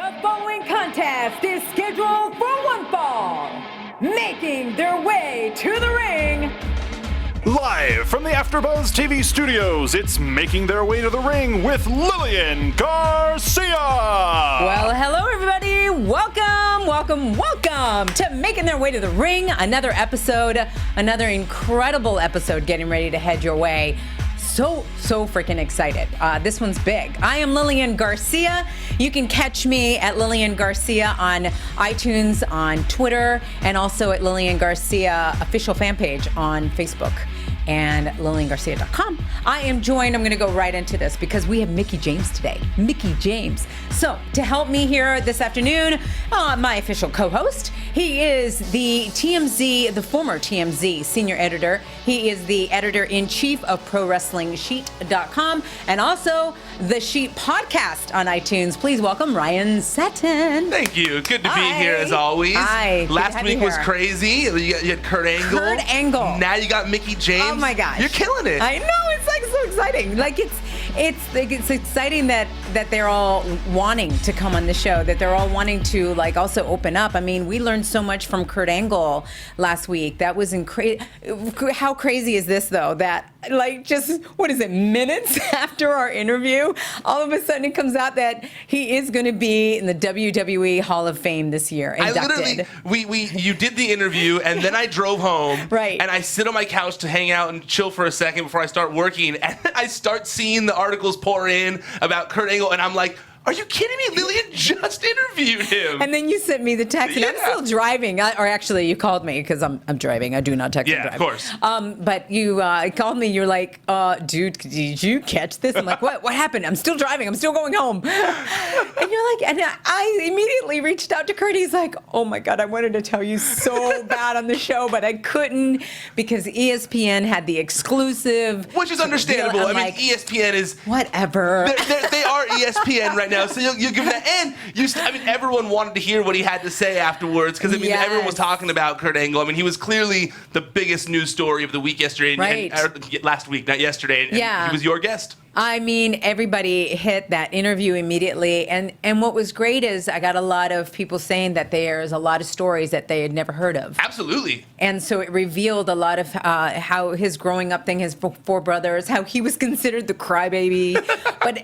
The following contest is scheduled for one fall. Making their way to the ring. Live from the AfterBuzz TV studios, it's Making Their Way to the Ring with Lilian Garcia. Well, hello everybody. Welcome to Making Their Way to the Ring. Another episode, another incredible episode getting ready to head your way. So freaking excited. This one's big. I am Lilian Garcia. You can catch me at Lilian Garcia on iTunes, on Twitter, and also at Lilian Garcia official fan page on Facebook and liliangarcia.com. I am joined, I'm going to go right into this because we have Mickie James today. Mickie James. So to help me here this afternoon, my official co-host, he is the former TMZ senior editor. He is the editor-in-chief of ProWrestlingSheet.com and also the Sheet podcast on iTunes. Please welcome Ryan Sutton. Thank you. Good to be here as always. Hi. Last week was crazy. You had Kurt Angle. Now you got Mickie James. Oh my gosh. You're killing it. I know. It's like so exciting. Like it's exciting that they're all wanting to come on the show, that they're all wanting to like also open up. I mean, we learned so much from Kurt Angle last week. That was incredible. How crazy is this though? That like just, what is it, minutes after our interview, all of a sudden it comes out that he is going to be in the WWE Hall of Fame this year, inducted. You did the interview and then I drove home. Right. And I sit on my couch to hang out and chill for a second before I start working. And I start seeing the articles pour in about Kurt Angle and I'm like, are you kidding me? Lilian just interviewed him. And then you sent me the text, and I'm still driving. Or actually, you called me because I'm driving. I do not text and drive. Yeah, of course. But you called me. You're like, dude, did you catch this? I'm like, what? What happened? I'm still driving. I'm still going home. And you're like, and I immediately reached out to Kurt. He's like, oh my God, I wanted to tell you so bad on the show, but I couldn't because ESPN had the exclusive. Which is understandable. I mean, ESPN is whatever. They are ESPN right now. So you give that, and everyone wanted to hear what he had to say afterwards because everyone was talking about Kurt Angle. I mean, he was clearly the biggest news story of the week yesterday, last week, not yesterday. And he was your guest. I mean, everybody hit that interview immediately. And what was great is I got a lot of people saying that there's a lot of stories that they had never heard of. Absolutely. And so it revealed a lot of how his growing up thing, his four brothers, how he was considered the crybaby,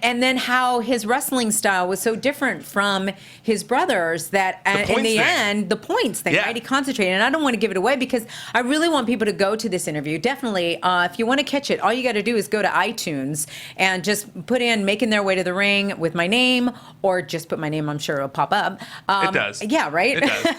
and then how his wrestling style was so different from his brothers that in the end, the points thing, right? He concentrated. And I don't want to give it away because I really want people to go to this interview. Definitely, if you want to catch it, all you got to do is go to iTunes and just put in Making Their Way to the Ring with my name, or just put my name, I'm sure it'll pop up. It does. Yeah, right? It does.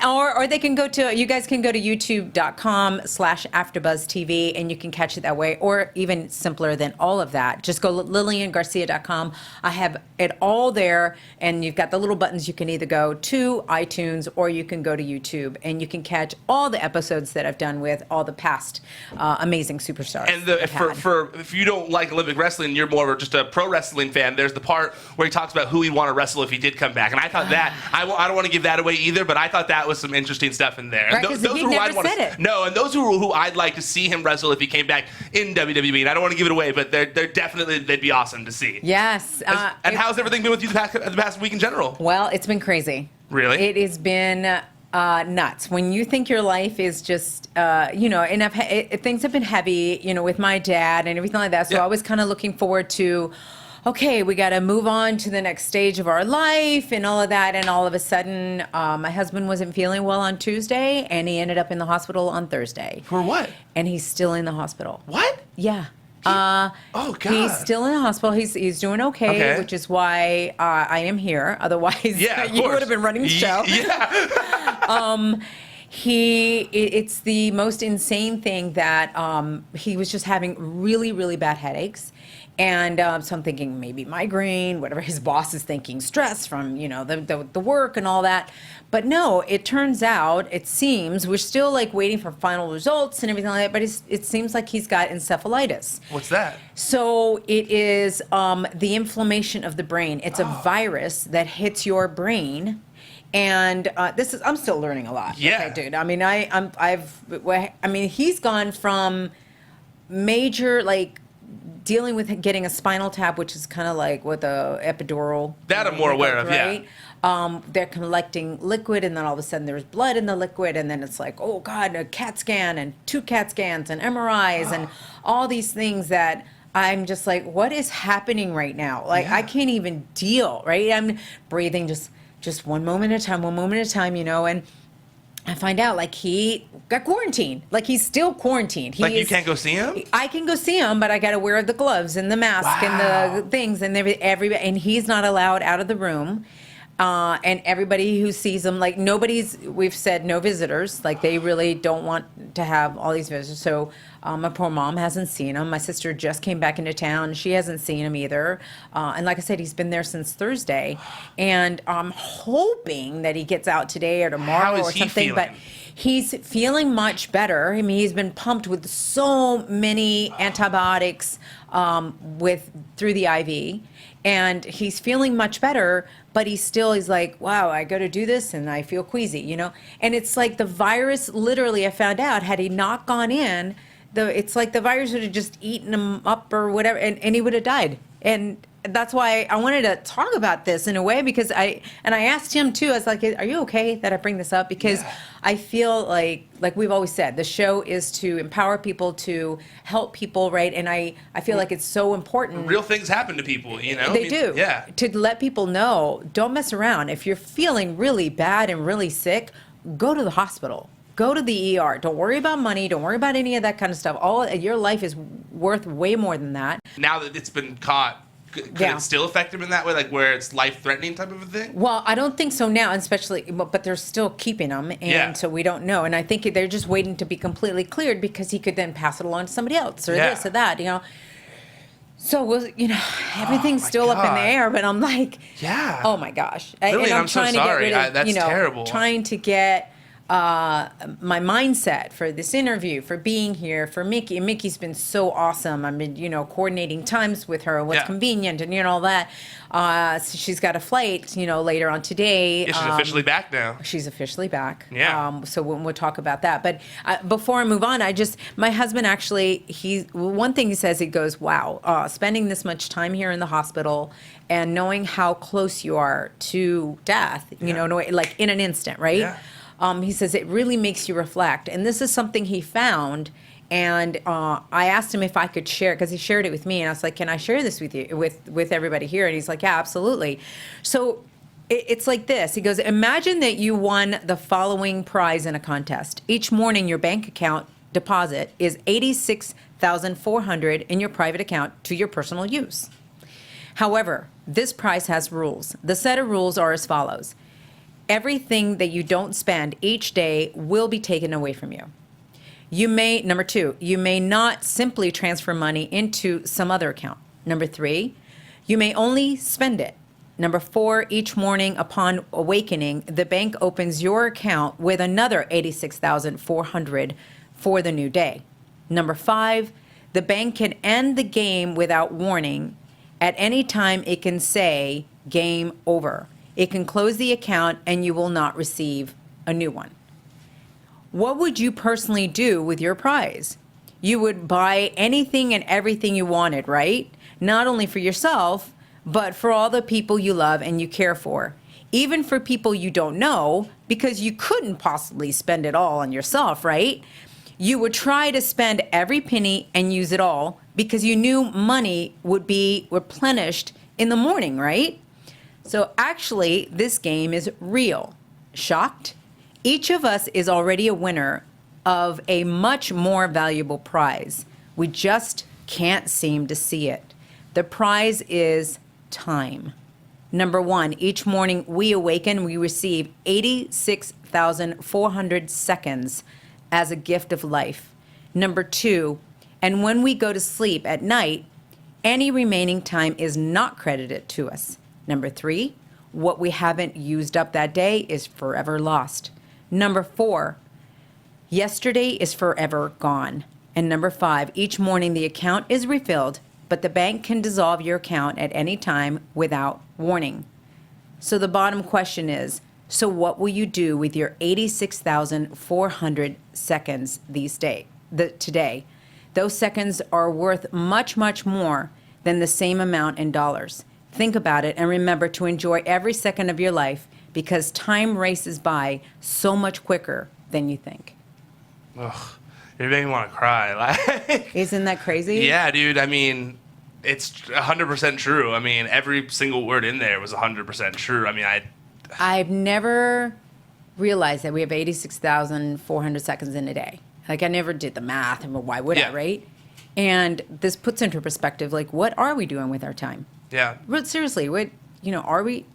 or they can you guys can go to youtube.com/AfterBuzzTV and you can catch it that way, or even simpler than all of that. Just go liliangarcia.com. I have it all there, and you've got the little buttons. You can either go to iTunes or you can go to YouTube, and you can catch all the episodes that I've done with all the past amazing superstars. And if you don't like Olympic wrestling, you're more of just a pro wrestling fan, there's the part where he talks about who he'd want to wrestle if he did come back. And I thought that, I don't want to give that away either, but I thought that was some interesting stuff in there. Right, because he never said it. No, and those who I'd like to see him wrestle if he came back in WWE. And I don't want to give it away, but they're definitely, they'd be awesome to see. Yes. And how's everything been with you the past week in general? Well, it's been crazy. Really? It has been nuts. When you think your life is just, and things have been heavy, with my dad and everything like that. So I was kind of looking forward to, okay, we got to move on to the next stage of our life and all of that. And all of a sudden, my husband wasn't feeling well on Tuesday, and he ended up in the hospital on Thursday. For what? And he's still in the hospital. What? Yeah. Oh God! He's still in the hospital. He's doing okay, which is why I am here. Otherwise, you would have been running the show. It's the most insane thing that he was just having really, really bad headaches. And so I'm thinking maybe migraine, whatever his boss is thinking, stress from, the work and all that. But no, it turns out, it seems, we're still like waiting for final results and everything like that, but it seems like he's got encephalitis. What's that? So it is the inflammation of the brain. It's a virus that hits your brain. And I'm still learning a lot. Yeah. Okay, dude. I mean, he's gone from major, like, dealing with getting a spinal tap, which is kind of like with a epidural. That I'm more aware of, right? They're collecting liquid, and then all of a sudden there's blood in the liquid, and then it's like, oh God, a CAT scan and 2 CAT scans and MRIs and all these things that I'm just like, what is happening right now? Like, I can't even deal, right? I'm breathing just one moment at a time, and I find out, like, he got quarantined. Like, he's still quarantined. You can't go see him? I can go see him, but I got to wear the gloves and the mask and the things, and everybody, and he's not allowed out of the room. And everybody who sees him, like, we've said no visitors. Like, they really don't want to have all these visitors. So my poor mom hasn't seen him. My sister just came back into town. She hasn't seen him either. And like I said, he's been there since Thursday. And I'm hoping that he gets out today or tomorrow or something. Feeling? But he's feeling much better. I mean, he's been pumped with so many antibiotics through the IV. And he's feeling much better, but he's like, wow, I got to do this and I feel queasy, And it's like the virus, literally, I found out, had he not gone in, it's like the virus would have just eaten him up or whatever, and he would have died. And that's why I wanted to talk about this in a way, because I asked him too. I was like, are you okay that I bring this up? Because I feel like we've always said, the show is to empower people, to help people, right? And I feel like it's so important. Real things happen to people, They do. Yeah. To let people know, don't mess around. If you're feeling really bad and really sick, go to the hospital. Go to the ER. Don't worry about money. Don't worry about any of that kind of stuff. Your life is worth way more than that. Now that it's been caught, could it still affect him in that way, like where it's life-threatening type of a thing? Well, I don't think so now, especially, but they're still keeping him, and so we don't know. And I think they're just waiting to be completely cleared, because he could then pass it along to somebody else or this or that, So, everything's still up in the air, but I'm like, oh my gosh. Really, and I'm so sorry. That's terrible. Trying to get my mindset for this interview, for being here, for Mickie. And Mickie's been so awesome. I've been, coordinating times with her, what's convenient, and all that. So she's got a flight, later on today. Yeah, she's officially back now. She's officially back. Yeah. So we'll talk about that. But before I move on, my husband actually, one thing he says, he goes, wow, spending this much time here in the hospital and knowing how close you are to death, like in an instant, right? Yeah. He says it really makes you reflect. And this is something he found. And I asked him if I could share, because he shared it with me. And I was like, can I share this with you, with everybody here? And he's like, yeah, absolutely. So it's like this. He goes, imagine that you won the following prize in a contest. Each morning, your bank account deposit is $86,400 in your private account to your personal use. However, this prize has rules. The set of rules are as follows. Everything that you don't spend each day will be taken away from you. Number 2, you may not simply transfer money into some other account. Number 3, you may only spend it. Number 4, each morning upon awakening, the bank opens your account with another $86,400 for the new day. Number 5, the bank can end the game without warning. At any time, it can say, game over. It can close the account and you will not receive a new one. What would you personally do with your prize? You would buy anything and everything you wanted, right? Not only for yourself, but for all the people you love and you care for. Even for people you don't know, because you couldn't possibly spend it all on yourself, right? You would try to spend every penny and use it all because you knew money would be replenished in the morning, right? So actually, this game is real. Shocked? Each of us is already a winner of a much more valuable prize. We just can't seem to see it. The prize is time. Number 1, each morning we awaken, we receive 86,400 seconds as a gift of life. Number 2, and when we go to sleep at night, any remaining time is not credited to us. Number 3, what we haven't used up that day is forever lost. Number 4, yesterday is forever gone. And number 5, each morning the account is refilled, but the bank can dissolve your account at any time without warning. So the bottom question is, so what will you do with your 86,400 seconds today? those seconds are worth much, much more than the same amount in dollars. Think about it and remember to enjoy every second of your life because time races by so much quicker than you think. Ugh, you make me want to cry. Like, isn't that crazy? Yeah, dude. I mean, it's 100% true. I mean, every single word in there was 100% true. I mean, I've never realized that we have 86,400 seconds in a day. Like, I never did the math, and why would I, right? And this puts into perspective, like, what are we doing with our time? Yeah. But seriously, are we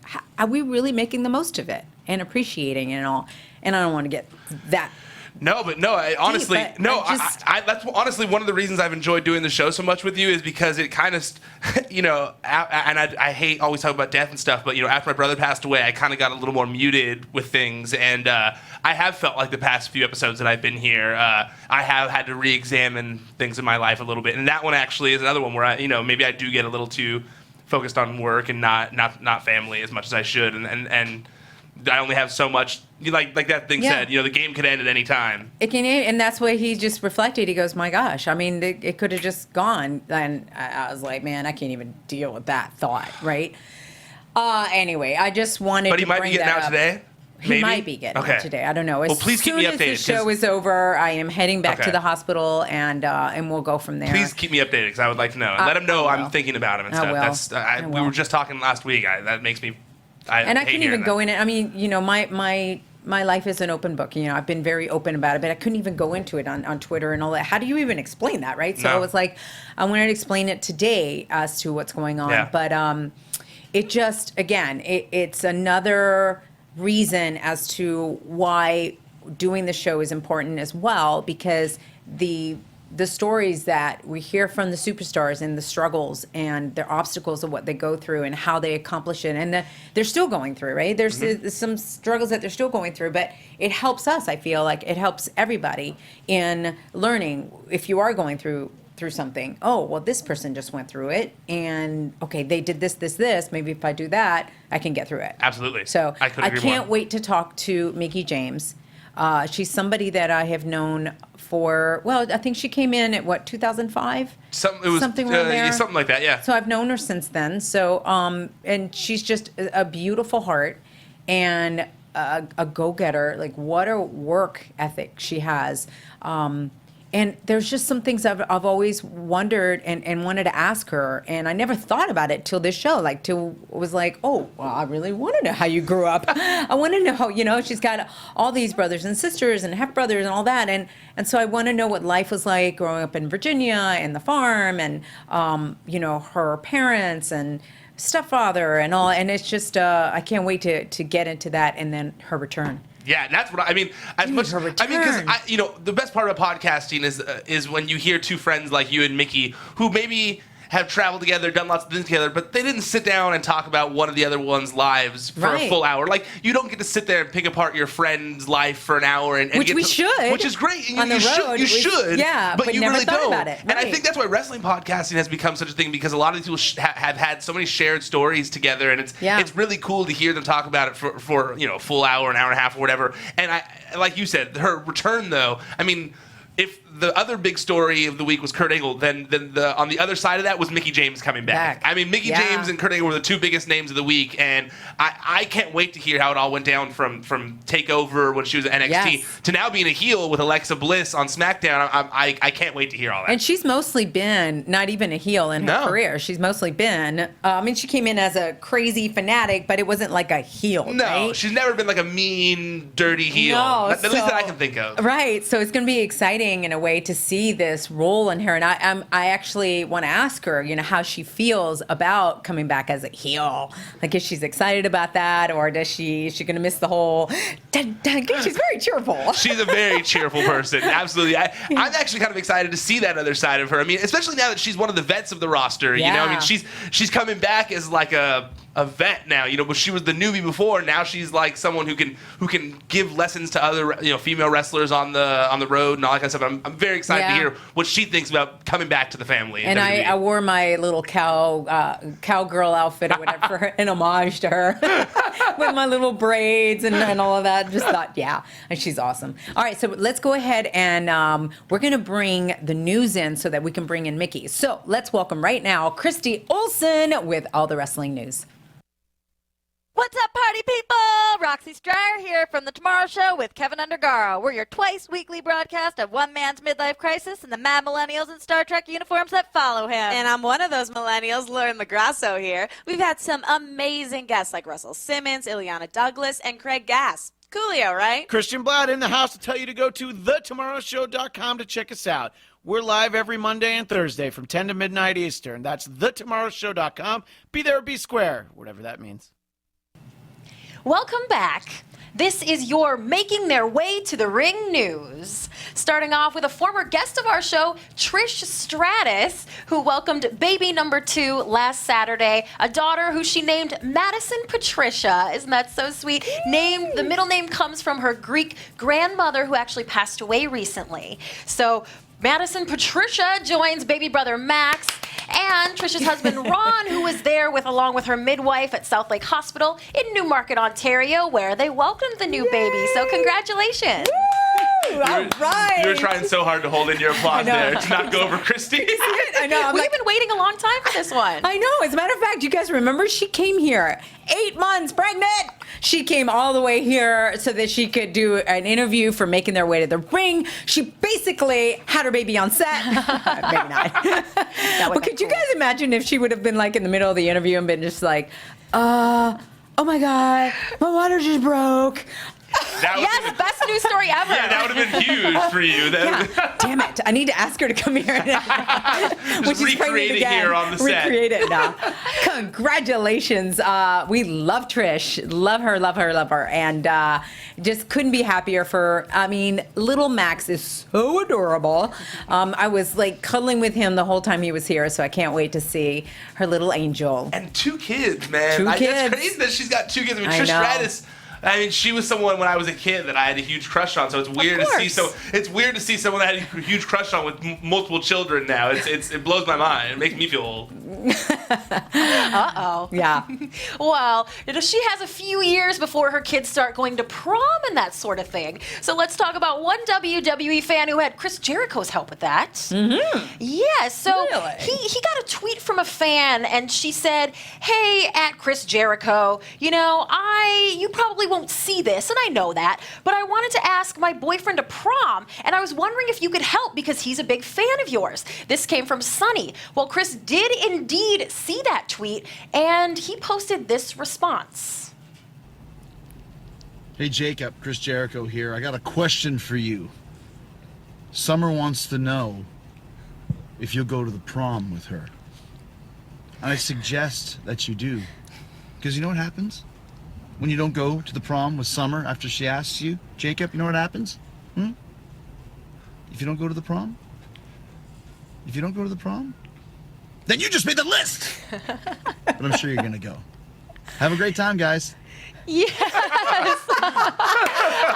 really making the most of it and appreciating it and all? And I don't want to get that. No, but no, honestly, that's honestly one of the reasons I've enjoyed doing the show so much with you is because it kind of, and I hate always talking about death and stuff, but, after my brother passed away, I kind of got a little more muted with things, and I have felt like the past few episodes that I've been here, I have had to re-examine things in my life a little bit, and that one actually is another one where maybe I do get a little too focused on work and not family as much as I should, and I only have so much. Like that thing said, the game could end at any time. It can, and that's what he just reflected. He goes, "My gosh, I mean, it could have just gone." And I was like, "Man, I can't even deal with that thought." Right? Anyway, I just wanted. But he to might bring be getting that out up. today. He might be getting out today. I don't know. Well, please keep me updated. As soon as the show is over, I am heading back to the hospital, and we'll go from there. Please keep me updated because I would like to know. And let him know I'm thinking about him and stuff. We were just talking last week. That makes me. I couldn't even go in it. I mean, my life is an open book. I've been very open about it, but I couldn't even go into it on Twitter and all that. How do you even explain that, right? So I was like, I wanted to explain it today as to what's going on. Yeah. But it just, again, it's another reason as to why doing the show is important as well, because the stories that we hear from the superstars and the struggles and their obstacles of what they go through and how they accomplish it, and they're still going through, right? There's some struggles that they're still going through, but it helps us. I feel like it helps everybody in learning. If you are going through something, oh, well, this person just went through it, and okay, they did this. Maybe if I do that, I can get through it. Absolutely. So I can't wait to talk to Mickie James. She's somebody that I have known for, I think she came in at 2005? Something around there. Something like that, yeah. So I've known her since then. So, and she's just a beautiful heart and a go-getter. Like, what a work ethic she has. And there's just some things I've always wondered and wanted to ask her, and I never thought about it till this show. Was like, oh, well, I really want to know how you grew up. I want to know how, she's got all these brothers and sisters and half brothers and all that, and so I want to know what life was like growing up in Virginia and the farm, and her parents and stepfather and all, and it's just I can't wait to get into that, and then her return. Yeah, and that's what I mean. Because the best part about podcasting is when you hear two friends like you and Mickie who maybe have traveled together, done lots of things together, but they didn't sit down and talk about one of the other one's lives for a full hour. Like, you don't get to sit there and pick apart your friend's life for an hour and which we should, which is great. On the road, you should, but you never really thought don't. About it. Right. And I think that's why wrestling podcasting has become such a thing, because a lot of these people have had so many shared stories together, and it's really cool to hear them talk about it for a full hour, an hour and a half, or whatever. And I, like you said, her return though, I mean, if the other big story of the week was Kurt Angle, then on the other side of that was Mickie James coming back. I mean, Mickie James and Kurt Angle were the two biggest names of the week, and I can't wait to hear how it all went down from TakeOver when she was at NXT to now being a heel with Alexa Bliss on SmackDown. I can't wait to hear all that. And she's mostly been not even a heel in her career. She's mostly been, she came in as a crazy fanatic, but it wasn't like a heel. No, right? She's never been like a mean, dirty heel. No, at least that I can think of. Right. So it's going to be exciting in a way to see this role in her, and I actually want to ask her, how she feels about coming back as a heel. Like, if she's excited about that, or is she going to miss the whole? She's very cheerful. She's a very cheerful person. Absolutely. I'm actually kind of excited to see that other side of her. I mean, especially now that she's one of the vets of the roster. I mean, she's coming back as like a a vet now. But she was the newbie before. Now she's like someone who can give lessons to other female wrestlers on the road and all that kind of stuff. I'm very excited to hear what she thinks about coming back to the family. And I wore my little cowgirl outfit or whatever in homage to her with my little braids and all of that. Just thought, and she's awesome. All right, so let's go ahead and we're going to bring the news in so that we can bring in Mickie. So let's welcome right now Christy Olson with all the wrestling news. What's up, party people? Roxy Stryer here from The Tomorrow Show with Kevin Undergaro. We're your twice-weekly broadcast of one man's midlife crisis and the mad millennials in Star Trek uniforms that follow him. And I'm one of those millennials, Lauren LaGrasso here. We've had some amazing guests like Russell Simmons, Ileana Douglas, and Craig Gass. Coolio, right? Christian Blatt in the house to tell you to go to thetomorrowshow.com to check us out. We're live every Monday and Thursday from 10 to midnight Eastern. That's thetomorrowshow.com. Be there or be square, whatever that means. Welcome back. This is your Making Their Way to the Ring news. Starting off with a former guest of our show, Trish Stratus, who welcomed baby number 2 last Saturday, a daughter who she named Madison Patricia. Isn't that so sweet? The middle name comes from her Greek grandmother who actually passed away recently. So Madison Patricia joins baby brother Max and Trisha's husband Ron, who was there along with her midwife at South Lake Hospital in Newmarket, Ontario, where they welcomed the new baby. So congratulations. All right. You were trying so hard to hold in your applause there to not go over Christy. I know. We've been waiting a long time for this one. I know. As a matter of fact, you guys remember she came here 8 months pregnant. She came all the way here so that she could do an interview for Making Their Way to the Ring. She basically had her baby on set. Maybe not. But could you guys imagine if she would have been like in the middle of the interview and been just like, oh my God, my water just broke. Yes, best news story ever. Yeah, that would have been huge for you. Damn it. I need to ask her to come here. Just recreate it here on the set. Recreate it now. Congratulations. We love Trish. Love her. And just couldn't be happier for, little Max is so adorable. I was like cuddling with him the whole time he was here, so I can't wait to see her little angel. And 2 kids, man. 2 kids. It's crazy that she's got 2 kids. Trish Stratus. She was someone when I was a kid that I had a huge crush on. So it's weird to see. So it's weird to see someone that I had a huge crush on with multiple children now. It blows my mind. It makes me feel old. Uh-oh. Yeah. Well, she has a few years before her kids start going to prom and that sort of thing. So let's talk about one WWE fan who had Chris Jericho's help with that. Mm-hmm. Yeah. So really? he got a tweet from a fan, and she said, "Hey, at Chris Jericho, you probably won't see this, and I know that, but I wanted to ask my boyfriend to prom, and I was wondering if you could help because he's a big fan of yours." This came from Sonny. Well, Chris did indeed see that tweet, and he posted this response. Hey Jacob, Chris Jericho here. I got a question for you. Summer wants to know if you'll go to the prom with her. And I suggest that you do. Because you know what happens? When you don't go to the prom with Summer after she asks you, Jacob, you know what happens? If you don't go to the prom? If you don't go to the prom? Then you just made the list! But I'm sure you're going to go. Have a great time, guys. Yes.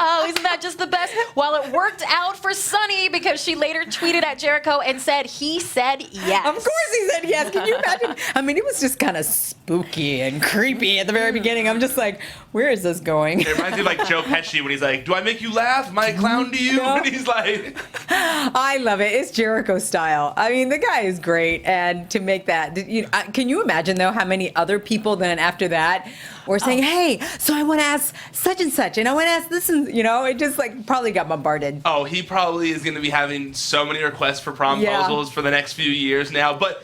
Oh, isn't that just the best? Well, it worked out for Sunny because she later tweeted at Jericho and said he said yes. Of course he said yes. Can you imagine? It was just kind of spooky and creepy at the very beginning. I'm just like, where is this going? It reminds me of like Joe Pesci when he's like, "Do I make you laugh? Am I a clown to you?" No. And he's like, I love it. It's Jericho style. The guy is great. And to make that, can you imagine though how many other people then after that were saying, "Hey, so I want to ask such and such, and I want to ask this," and it just like probably got bombarded. oh, he probably is going to be having so many requests for promposals for the next few years now. But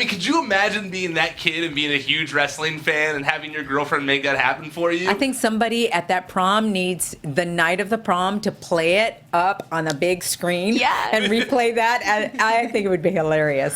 could you imagine being that kid and being a huge wrestling fan and having your girlfriend make that happen for you? I think somebody at that prom needs the night of the prom to play it up on a big screen and replay that. And I think it would be hilarious.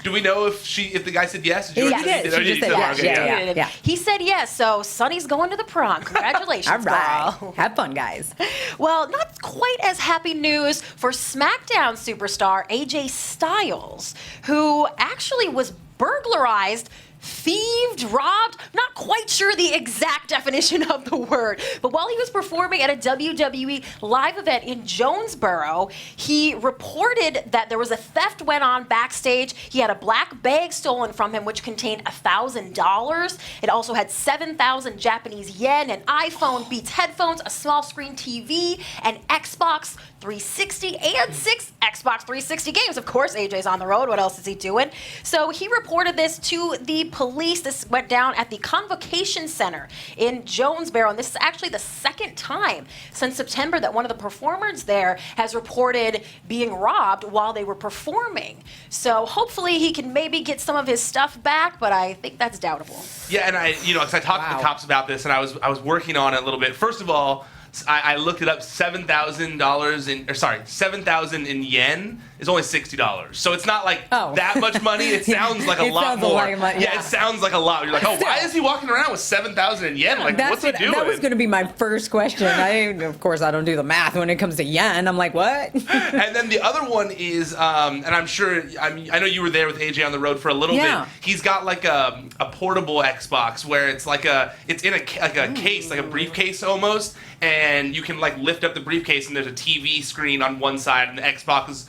Do we know if the guy said yes? He did. She just said yes. Yeah. He said yes, so Sonny's going to the prom. Congratulations, All right. girl. Have fun, guys. Well, not quite as happy news for SmackDown superstar AJ Styles, who actually was burglarized thieved, robbed. Not quite sure the exact definition of the word, but while he was performing at a WWE live event in Jonesboro, he reported that there was a theft went on backstage. He had a black bag stolen from him, which contained $1,000. It also had 7,000 Japanese yen, an iPhone, Beats headphones, a small screen TV, an Xbox 360, and 6 Xbox 360 games. Of course, AJ's on the road. What else is he doing? So he reported this to the police. This went down at the Convocation Center in Jonesboro, and this is actually the second time since September that one of the performers there has reported being robbed while they were performing. So hopefully he can maybe get some of his stuff back, but I think that's doubtable. Yeah, and because I talked to the cops about this, and I was working on it a little bit. First of all, I looked it up. $7,000 in yen is only $60. So it's not like that much money. It sounds like a lot more. Yeah, it sounds like a lot. You're like, why is he walking around with 7,000 in yen? Like, what's he doing? That was going to be my first question. Of course, I don't do the math when it comes to yen. I'm like, what? And then the other one is, and I'm sure, I know you were there with AJ on the road for a little bit. He's got like a portable Xbox where it's like it's in a case, like a briefcase almost. And you can like lift up the briefcase, and there's a TV screen on one side, and the Xbox is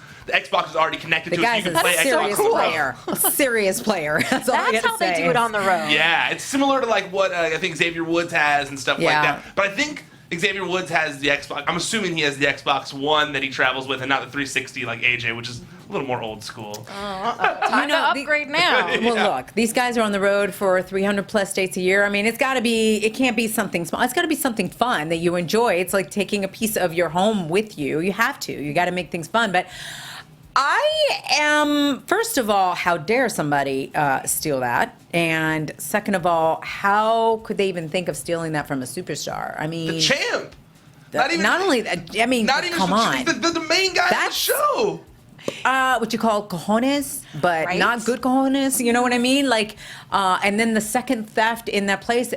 already connected to it, so you can play Xbox. A serious player. That's how they do it on the road. Yeah, it's similar to like what I think Xavier Woods has and stuff like that. But I think Xavier Woods has the Xbox. I'm assuming he has the Xbox One that he travels with, and not the 360 like AJ, which is a little more old school. Time to upgrade now. Well, look, these guys are on the road for 300 plus dates a year. I mean, it can't be something small. It's got to be something fun that you enjoy. It's like taking a piece of your home with you. You have to. You got to make things fun. But first of all, how dare somebody steal that? And second of all, how could they even think of stealing that from a superstar? I mean, the champ. Not only that, I mean, come on. The main guy of the show. What you call cojones, but not good cojones. You know what I mean? Like, and then the second theft in that place.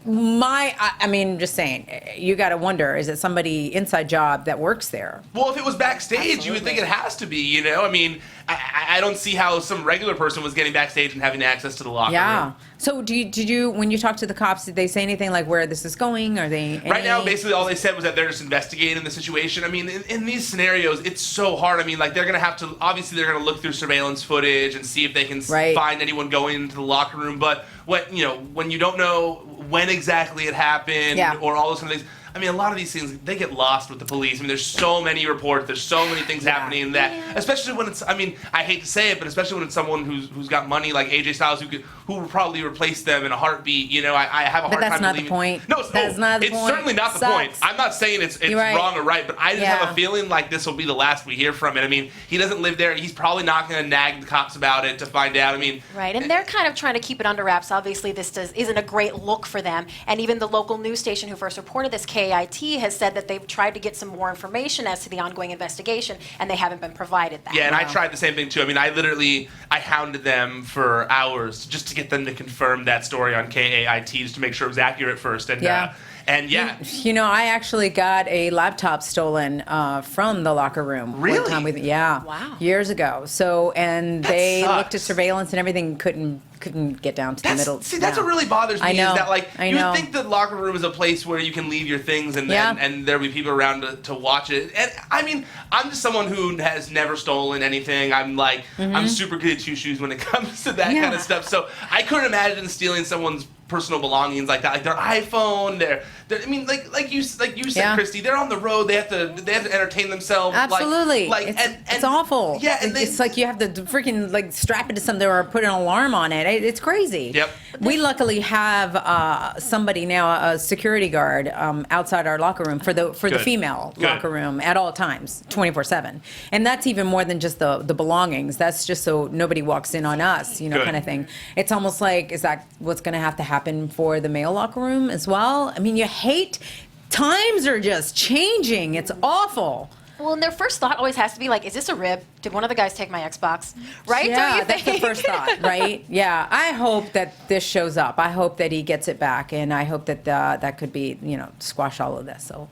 I mean, just saying, you got to wonder, is it somebody inside job that works there? Well, if it was backstage, you would think it has to be, you know? I mean, I don't see how some regular person was getting backstage and having access to the locker room. So did you, when you talked to the cops, did they say anything like where this is going? Are they Right now, basically all they said was that they're just investigating the situation. I mean, in these scenarios, it's so hard. I mean, like, they're going to have to, obviously they're going to look through surveillance footage and see if they can find anyone going into the locker room. But when you don't know when exactly it happened or all those kind of things, I mean, a lot of these things, they get lost with the police. I mean, there's so many reports, there's so many things happening that, especially when it's, I mean, I hate to say it, but especially when it's someone who's got money like AJ Styles who will probably replace them in a heartbeat. You know, I have a hard time believing. But that's not the point. No, it's certainly not the point. I'm not saying it's wrong or right, but I just have a feeling like this will be the last we hear from it. I mean, he doesn't live there. He's probably not going to nag the cops about it to find out. I mean, and they're kind of trying to keep it under wraps. Obviously, this isn't a great look for them. And even the local news station who first reported this, KIT, has said that they've tried to get some more information as to the ongoing investigation, and they haven't been provided that. Yeah, and I tried the same thing too. I mean, I hounded them for hours just to get them to confirm that story on KAIT, just to make sure it was accurate first. And you know, I actually got a laptop stolen from the locker room. Really? One time wow. Years ago. So, and they looked at surveillance and everything, couldn't get down to the middle. See, that's what really bothers me. I know. Is that, like, you would think the locker room is a place where you can leave your things and there'll be people around to watch it. And I mean, I'm just someone who has never stolen anything. I'm like, I'm super good at two shoes when it comes to that kind of stuff. So I couldn't imagine stealing someone's personal belongings like that, like their iPhone, I mean, like you said, Christy, they're on the road. They have to entertain themselves. Absolutely, it's awful. Yeah, and it's like you have to freaking like strap it to something or put an alarm on it. It's crazy. Yep. We luckily have somebody now, a security guard, outside our locker room for the female locker room at all times, 24/7, and that's even more than just the belongings. That's just so nobody walks in on us, kind of thing. It's almost like, is that what's going to happen for the male locker room as well? I mean, you hate, times are just changing. It's awful. Well, and their first thought always has to be like, is this a rib? Did one of the guys take my Xbox? Right? Yeah, Don't you think? that's the first thought, right? Yeah, I hope that this shows up. I hope that he gets it back, and I hope that that could be, squash all of this. So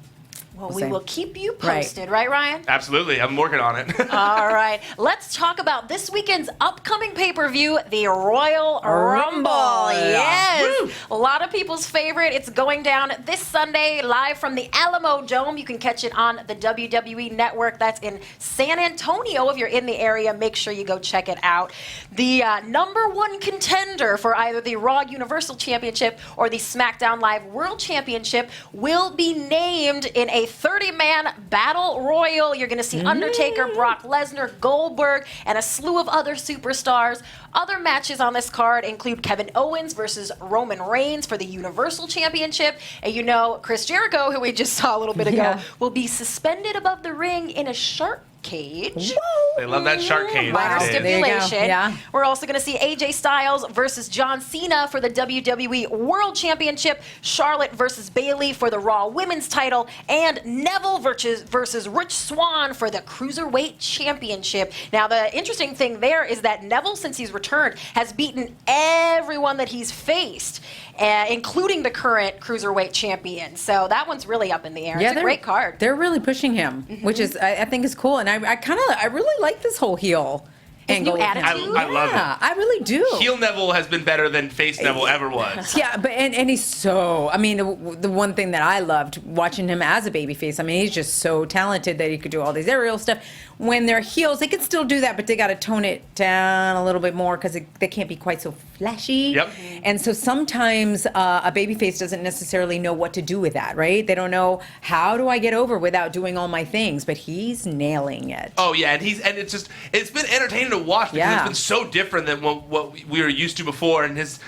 Well, We'll we see. will keep you posted, right, Ryan? Absolutely. I'm working on it. All right. Let's talk about this weekend's upcoming pay-per-view, the Royal Rumble. Yes. Woo. A lot of people's favorite. It's going down this Sunday live from the Alamo Dome. You can catch it on the WWE Network. That's in San Antonio. If you're in the area, make sure you go check it out. The number one contender for either the Raw Universal Championship or the SmackDown Live World Championship will be named in a 30-man battle royal. You're going to see Undertaker, Brock Lesnar, Goldberg, and a slew of other superstars. Other matches on this card include Kevin Owens versus Roman Reigns for the Universal Championship. And you know, Chris Jericho, who we just saw a little bit ago, will be suspended above the ring in a shark cage. They love that shark cage. Minor Dave. stipulation. Yeah. We're also going to see AJ Styles versus John Cena for the WWE World Championship, Charlotte versus Bayley for the Raw Women's title, and Neville versus Rich Swann for the Cruiserweight Championship. Now, the interesting thing there is that Neville, since he's returned, has beaten everyone that he's faced, including the current Cruiserweight champion. So that one's really up in the air. It's a great card. They're really pushing him, which is I think is cool, and I really like this whole heel angle. new with him. attitude? I love it. Yeah, I really do. Heel Neville has been better than face Neville ever was. Yeah, but and he's so. I mean, the one thing that I loved watching him as a babyface. I mean, he's just so talented that he could do all these aerial stuff. When they're heels, they can still do that, but they got to tone it down a little bit more because they can't be quite so flashy. Yep. And so sometimes a babyface doesn't necessarily know what to do with that, right? They don't know, how do I get over without doing all my things? But he's nailing it. Oh yeah, and it's been entertaining to watch because Yeah. it's been so different than what we were used to before. And he's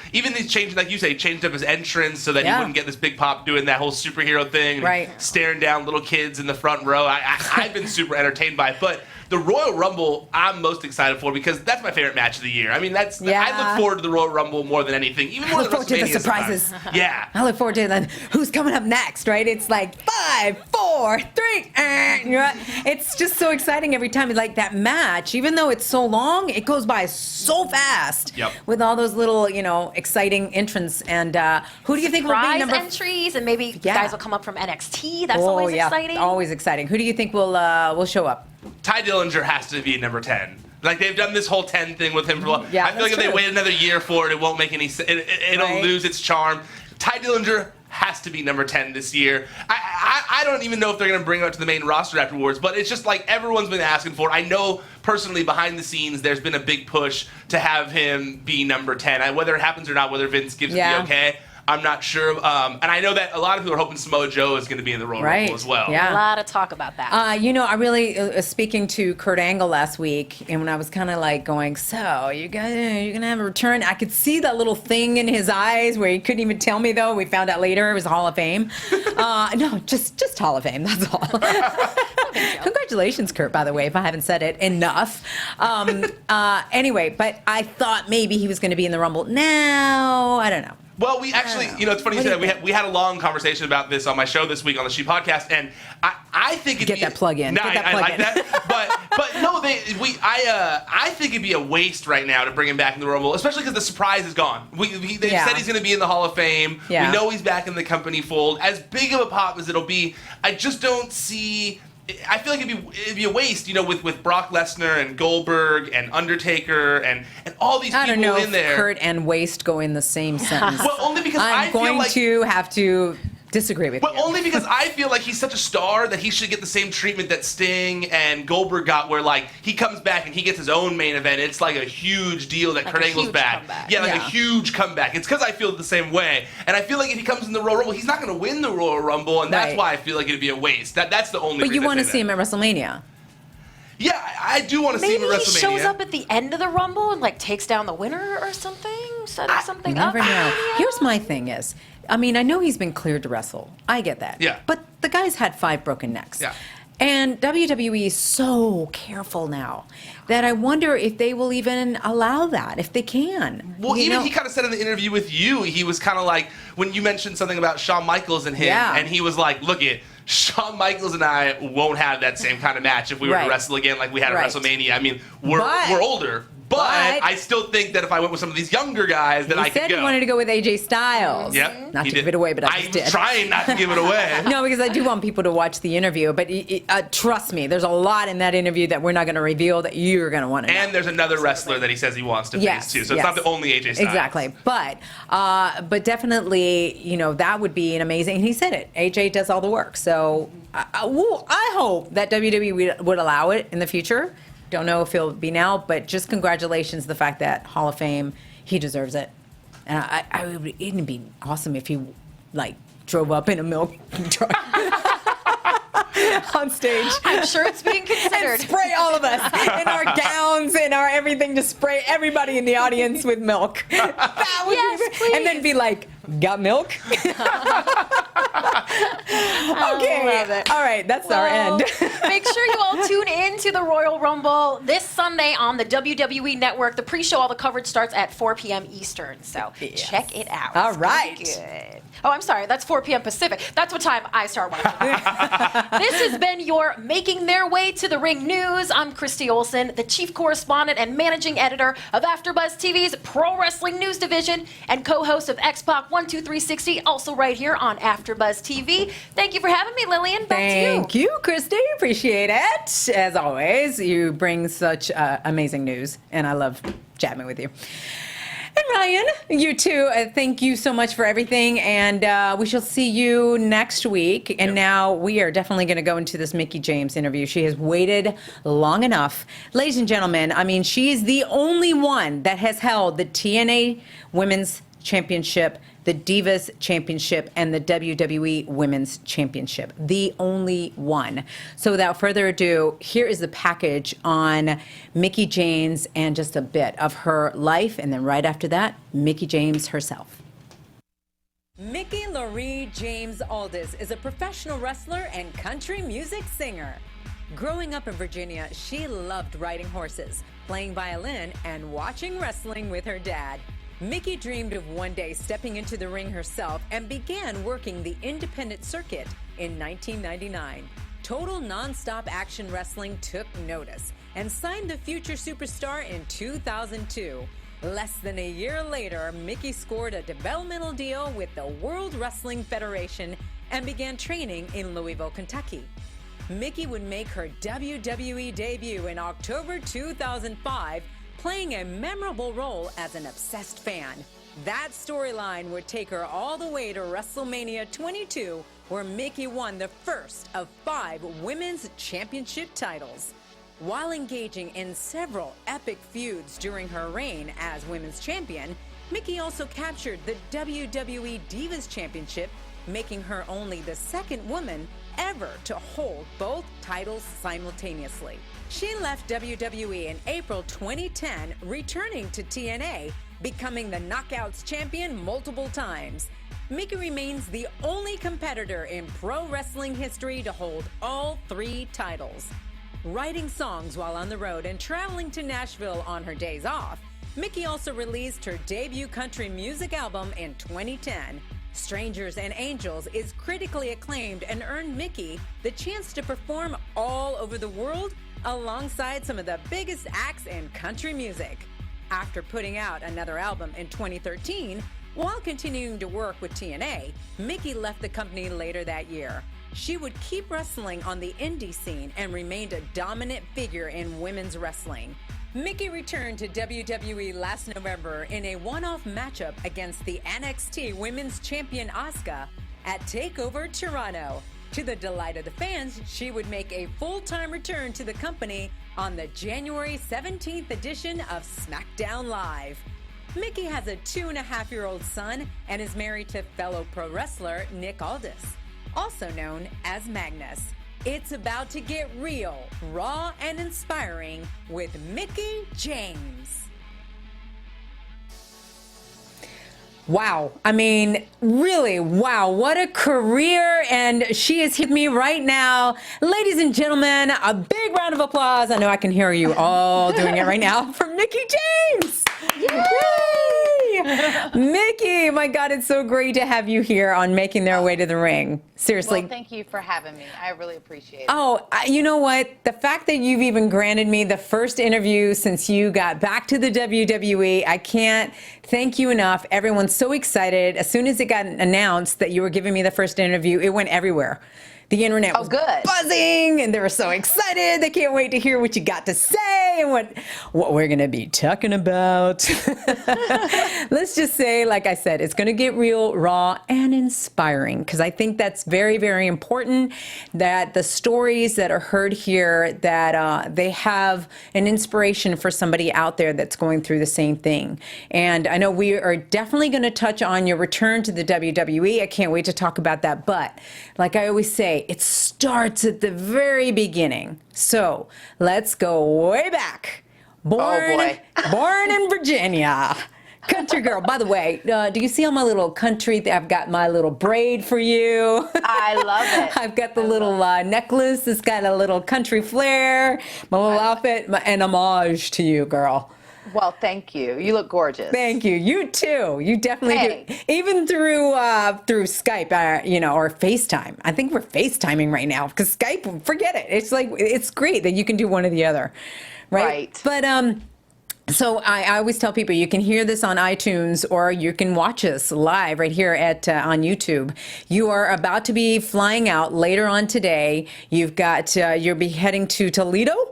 changed, like you say, changed up his entrance so that he Yeah. wouldn't get this big pop doing that whole superhero thing, and Right. staring down little kids in the front row. I've been super entertained by it, but the Royal Rumble I'm most excited for because that's my favorite match of the year. I mean, I look forward to the Royal Rumble more than anything, even more look than forward to the WrestleMania surprises. sometimes. Yeah. I look forward to then who's coming up next, right? It's like 5, 4, 3. It's just so exciting every time. Like that match, even though it's so long, it goes by so fast. Yep. With all those little, exciting entrants. And who do you think will be Surprise number? entries, and maybe Yeah. guys will come up from NXT. That's always exciting. Always exciting. Who do you think will show up? Ty Dillinger has to be number 10. Like they've done this whole 10 thing with him for a while. Yeah, I feel like if that's they true. wait another year for it, it won't make any sense. It'll Right. lose its charm. Ty Dillinger has to be number 10 this year. I don't even know if they're going to bring him up to the main roster afterwards, but it's just like everyone's been asking for it. I know personally behind the scenes there's been a big push to have him be number 10. Whether it happens or not, whether Vince gives it the okay, I'm not sure. And I know that a lot of people are hoping Samoa Joe is going to be in the Royal Rumble as well. Yeah. A lot of talk about that. I really speaking to Kurt Angle last week, and when I was kind of like going, so you're gonna have a return. I could see that little thing in his eyes where he couldn't even tell me though. We found out later it was Hall of Fame. No, just Hall of Fame. That's all. Congratulations, Kurt. By the way, if I haven't said it enough. Anyway, but I thought maybe he was going to be in the Rumble. Now I don't know. Well, we actually, it's funny you said that. We had a long conversation about this on my show this week on the She Podcast, and I think it'd Get that plug in. No, Get that I plug like in. that. But no, I think it'd be a waste right now to bring him back in the Rumble, especially because the surprise is gone. They've said he's going to be in the Hall of Fame. Yeah. We know he's back in the company fold. As big of a pop as it'll be, I just don't see. I feel like it'd be a waste, with Brock Lesnar and Goldberg and Undertaker and all these I people don't know in if there. Kurt and waist go in the same sentence. Well, only because I I'm feel going like to have to disagree with But you. only because I feel like he's such a star that he should get the same treatment that Sting and Goldberg got, where like he comes back and he gets his own main event. It's like a huge deal that Kurt a Angle's huge back. comeback. Yeah, like a Yeah. huge comeback. It's because I feel the same way, and I feel like if he comes in the Royal Rumble, he's not going to win the Royal Rumble, and that's Right. why I feel like it'd be a waste. That's the only. But you want want to see him at WrestleMania. Yeah, I do want to see Maybe him at he WrestleMania. shows up at the end of the Rumble and like takes down the winner or something, setting something You up. never know. Yeah. Here's my thing is, I mean, I know he's been cleared to wrestle. I get that. Yeah. But the guy's had 5 broken necks. Yeah. And WWE is so careful now that I wonder if they will even allow that, if they can. Well, You even know? he kind of said in the interview with you, he was kind of like, when you mentioned something about Shawn Michaels and him, Yeah. and he was like, look it, Shawn Michaels and I won't have that same kind of match if we were Right. to wrestle again like we had Right. at WrestleMania. I mean, we're But- older, But I still think that if I went with some of these younger guys, then I could go. He said he wanted to go with AJ Styles. Yep. Not to give it away, but I just did. I'm trying not to give it away. No, because I do want people to watch the interview. But trust me, there's a lot in that interview that we're not going to reveal that you're going to want to know. And there's another wrestler that he says he wants to face too. So it's not the only AJ Styles. Exactly. But definitely, that would be an amazing. And he said it. AJ does all the work. So I hope that WWE would allow it in the future. Don't know if it'll be now, but just congratulations, the fact that Hall of Fame, he deserves it. And it'd be awesome if he drove up in a milk truck on stage. I'm sure it's being considered. And spray all of us in our gowns and our everything, to spray everybody in the audience with milk. That would be, please. and then be like, got milk? Okay. All right, that's our end. Make sure you all tune in to the Royal Rumble this Sunday on the WWE Network. The pre-show, all the coverage starts at 4 p.m. Eastern, so check it out. All right. Good. Oh, I'm sorry. That's 4 p.m. Pacific. That's what time I start watching. This has been your Making Their Way to the Ring news. I'm Christy Olson, the chief correspondent and managing editor of AfterBuzz TV's Pro Wrestling News Division and co-host of X-Pac 12360, also right here on AfterBuzz TV. Thank you for having me, Lilian. Back to you. Thank you, Christy. Appreciate it. As always, you bring such amazing news, and I love chatting with you. And Ryan, you too. Thank you so much for everything, and we shall see you next week. And now we are definitely going to go into this Mickie James interview. She has waited long enough. Ladies and gentlemen, I mean, she is the only one that has held the TNA Women's Championship, the Divas Championship, and the WWE Women's Championship. The only one. So without further ado, here is the package on Mickie James and just a bit of her life. And then right after that, Mickie James herself. Mickie Loree James Aldis is a professional wrestler and country music singer. Growing up in Virginia, she loved riding horses, playing violin, and watching wrestling with her dad. Mickie dreamed of one day stepping into the ring herself and began working the independent circuit in 1999. Total Nonstop Action Wrestling took notice and signed the Future Superstar in 2002. Less than a year later, Mickie scored a developmental deal with the World Wrestling Federation and began training in Louisville, Kentucky. Mickie would make her WWE debut in October 2005, playing a memorable role as an obsessed fan. That storyline would take her all the way to WrestleMania 22, where Mickie won the first of 5 women's championship titles. While engaging in several epic feuds during her reign as women's champion, Mickie also captured the WWE Divas Championship, making her only the second woman ever to hold both titles simultaneously. She left WWE in April 2010, returning to TNA, becoming the Knockouts champion multiple times. Mickie remains the only competitor in pro wrestling history to hold all 3 titles. Writing songs while on the road and traveling to Nashville on her days off, Mickie also released her debut country music album in 2010. Strangers and Angels is critically acclaimed and earned Mickie the chance to perform all over the world alongside some of the biggest acts in country music. After putting out another album in 2013, while continuing to work with TNA, Mickie left the company later that year. She would keep wrestling on the indie scene and remained a dominant figure in women's wrestling. Mickie returned to WWE last November in a one-off matchup against the NXT Women's Champion Asuka at TakeOver Toronto. To the delight of the fans, she would make a full-time return to the company on the January 17th edition of SmackDown Live. Mickie has a 2.5-year-old son and is married to fellow pro wrestler Nick Aldis, also known as Magnus. It's about to get real, raw, and inspiring with Mickie James. Wow. I mean, really, wow. What a career. And she is with me right now. Ladies and gentlemen, a big round of applause. I know I can hear you all doing it right now for Mickie James. Yay! Mickie, my God, it's so great to have you here on Making Their Way to the Ring. Seriously. Well, thank you for having me. I really appreciate it. Oh, you know what? The fact that you've even granted me the first interview since you got back to the WWE, I can't thank you enough. Everyone's so excited. As soon as it got announced that you were giving me the first interview, it went everywhere. The internet was buzzing, and they were so excited. They can't wait to hear what you got to say and what we're going to be talking about. Let's just say, like I said, it's going to get real, raw, and inspiring, because I think that's very, very important, that the stories that are heard here, that they have an inspiration for somebody out there that's going through the same thing. And I know we are definitely going to touch on your return to the WWE. I can't wait to talk about that. But like I always say, it starts at the very beginning. So let's go way back. Born in Virginia. Country girl. By the way, do you see on my little country, I've got my little braid for you. I love it. I've got the little necklace. It's got a little country flair. My little outfit, an homage to you, girl. Well, thank you. You look gorgeous. Thank you. You too. You definitely do. Even through Skype, or FaceTime. I think we're FaceTiming right now, because Skype, forget it. It's like, it's great that you can do one or the other, right? But so I always tell people, you can hear this on iTunes, or you can watch us live right here on YouTube. You are about to be flying out later on today. You've got you'll be heading to Toledo,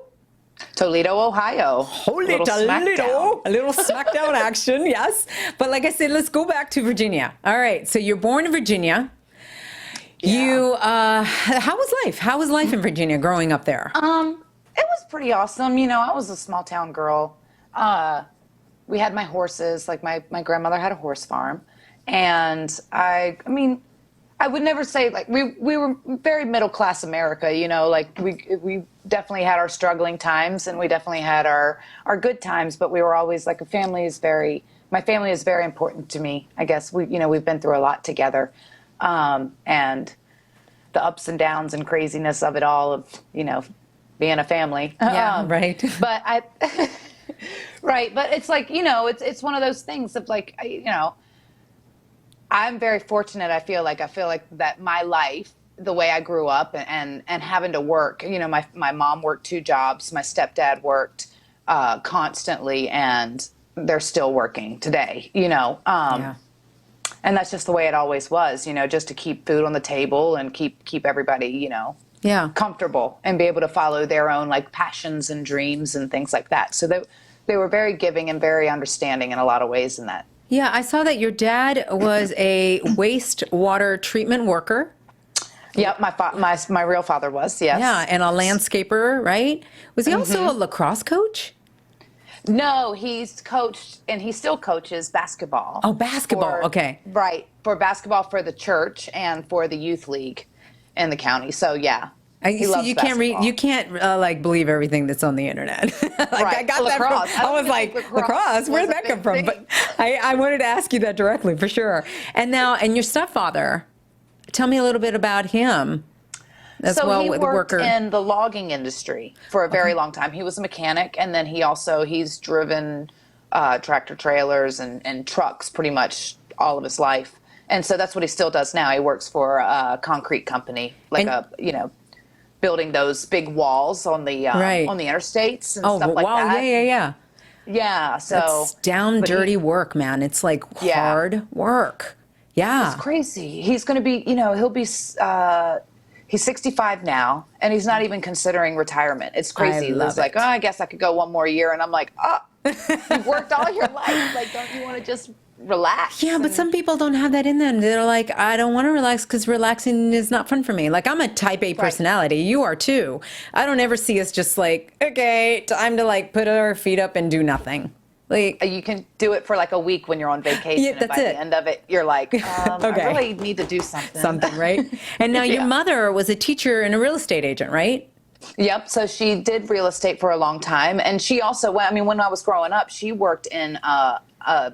Ohio. Holy Toledo. A little SmackDown action, yes. But like I said, let's go back to Virginia. All right, so you're born in Virginia. You, how was life? How was life in Virginia growing up there? It was pretty awesome. I was a small town girl. We had my horses, like my grandmother had a horse farm. And I would never say, like, we were very middle class America, like we definitely had our struggling times, and we definitely had our good times, but we were always like, my family is very important to me. I guess we've been through a lot together. And the ups and downs and craziness of it all, of, being a family. Yeah, right. But right. But it's like, it's one of those things of like, I'm very fortunate. I feel like that my life, the way I grew up, and having to work, my mom worked 2 jobs. My stepdad worked constantly, and they're still working today, and that's just the way it always was, just to keep food on the table and keep everybody, comfortable, and be able to follow their own like passions and dreams and things like that. So they were very giving and very understanding in a lot of ways in that. Yeah, I saw that your dad was a wastewater treatment worker. Yep, my real father was, yes. Yeah, and a landscaper, right? Was he also a lacrosse coach? No, he's coached, and he still coaches basketball. Oh, basketball, okay. Right, for basketball for the church and for the youth league in the county. So, yeah. He loves you basketball. You can't believe everything that's on the internet. Right. I got lacrosse. that from, I was like, lacrosse, where'd that come from? But I wanted to ask you that directly, for sure. And your stepfather, tell me a little bit about him. He worked in the logging industry for a very long time. He was a mechanic, and then he's driven tractor trailers and trucks pretty much all of his life. And so that's what he still does now. He works for a concrete company, building those big walls on the interstates and stuff like that. Yeah. Yeah, so it's dirty work, man. It's like hard work. Yeah, it's crazy. He's going to be, he'll be. He's 65 now, and he's not even considering retirement. It's crazy. He's like, I guess I could go one more year, and I'm like, you've worked all your life. Like, don't you want to just relax? Yeah, but some people don't have that in them. They're like, I don't want to relax because relaxing is not fun for me. Like, I'm a type A personality. You are too. I don't ever see us just like, okay, time to like put our feet up and do nothing. Like, you can do it for like a week when you're on vacation. Yeah, and by the end of it, you're like, I really need to do something. Something, right? And now your mother was a teacher and a real estate agent, right? Yep. So she did real estate for a long time. And she also, when I was growing up, she worked in a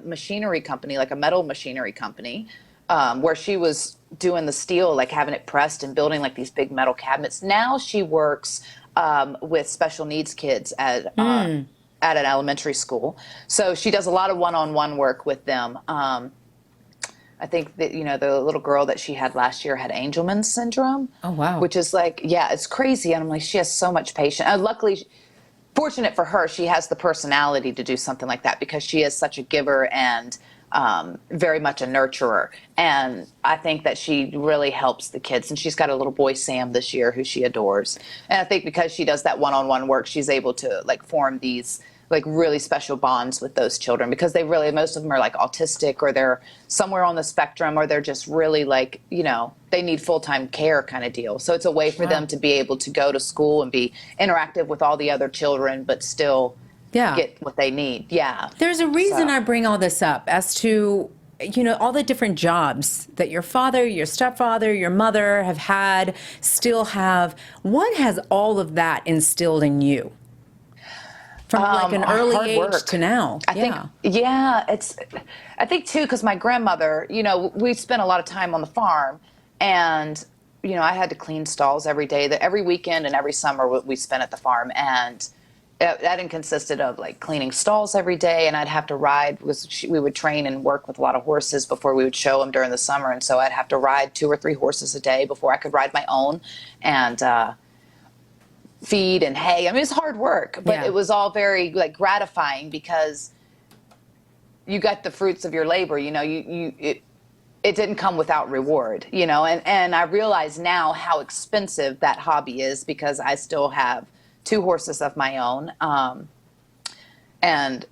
machinery company, like a metal machinery company, where she was doing the steel, like having it pressed and building like these big metal cabinets. Now she works with special needs kids at at an elementary school. So she does a lot of one-on-one work with them. I think that, the little girl that she had last year had Angelman syndrome. Oh, wow. Which is like, yeah, it's crazy. And I'm like, she has so much patience. Luckily, fortunate for her, she has the personality to do something like that because she is such a giver and very much a nurturer. And I think that she really helps the kids. And she's got a little boy, Sam, this year, who she adores. And I think because she does that one-on-one work, she's able to like form these like really special bonds with those children because most of them are like autistic or they're somewhere on the spectrum or they're just really like, they need full-time care kind of deal. So it's a way for them to be able to go to school and be interactive with all the other children, but still get what they need. Yeah. There's a reason I bring all this up as to, all the different jobs that your father, your stepfather, your mother have had, still have. What has all of that instilled in you? From like an early age to now. I think too, because my grandmother, we spent a lot of time on the farm and, I had to clean stalls every day, every weekend and every summer we spent at the farm. And that consisted of like cleaning stalls every day. And I'd have to ride, we would train and work with a lot of horses before we would show them during the summer. And so I'd have to ride 2 or 3 horses a day before I could ride my own. And, feed and hay. I mean, it's hard work, but it was all very like gratifying because you got the fruits of your labor. It didn't come without reward. And I realize now how expensive that hobby is because I still have 2 horses of my own, and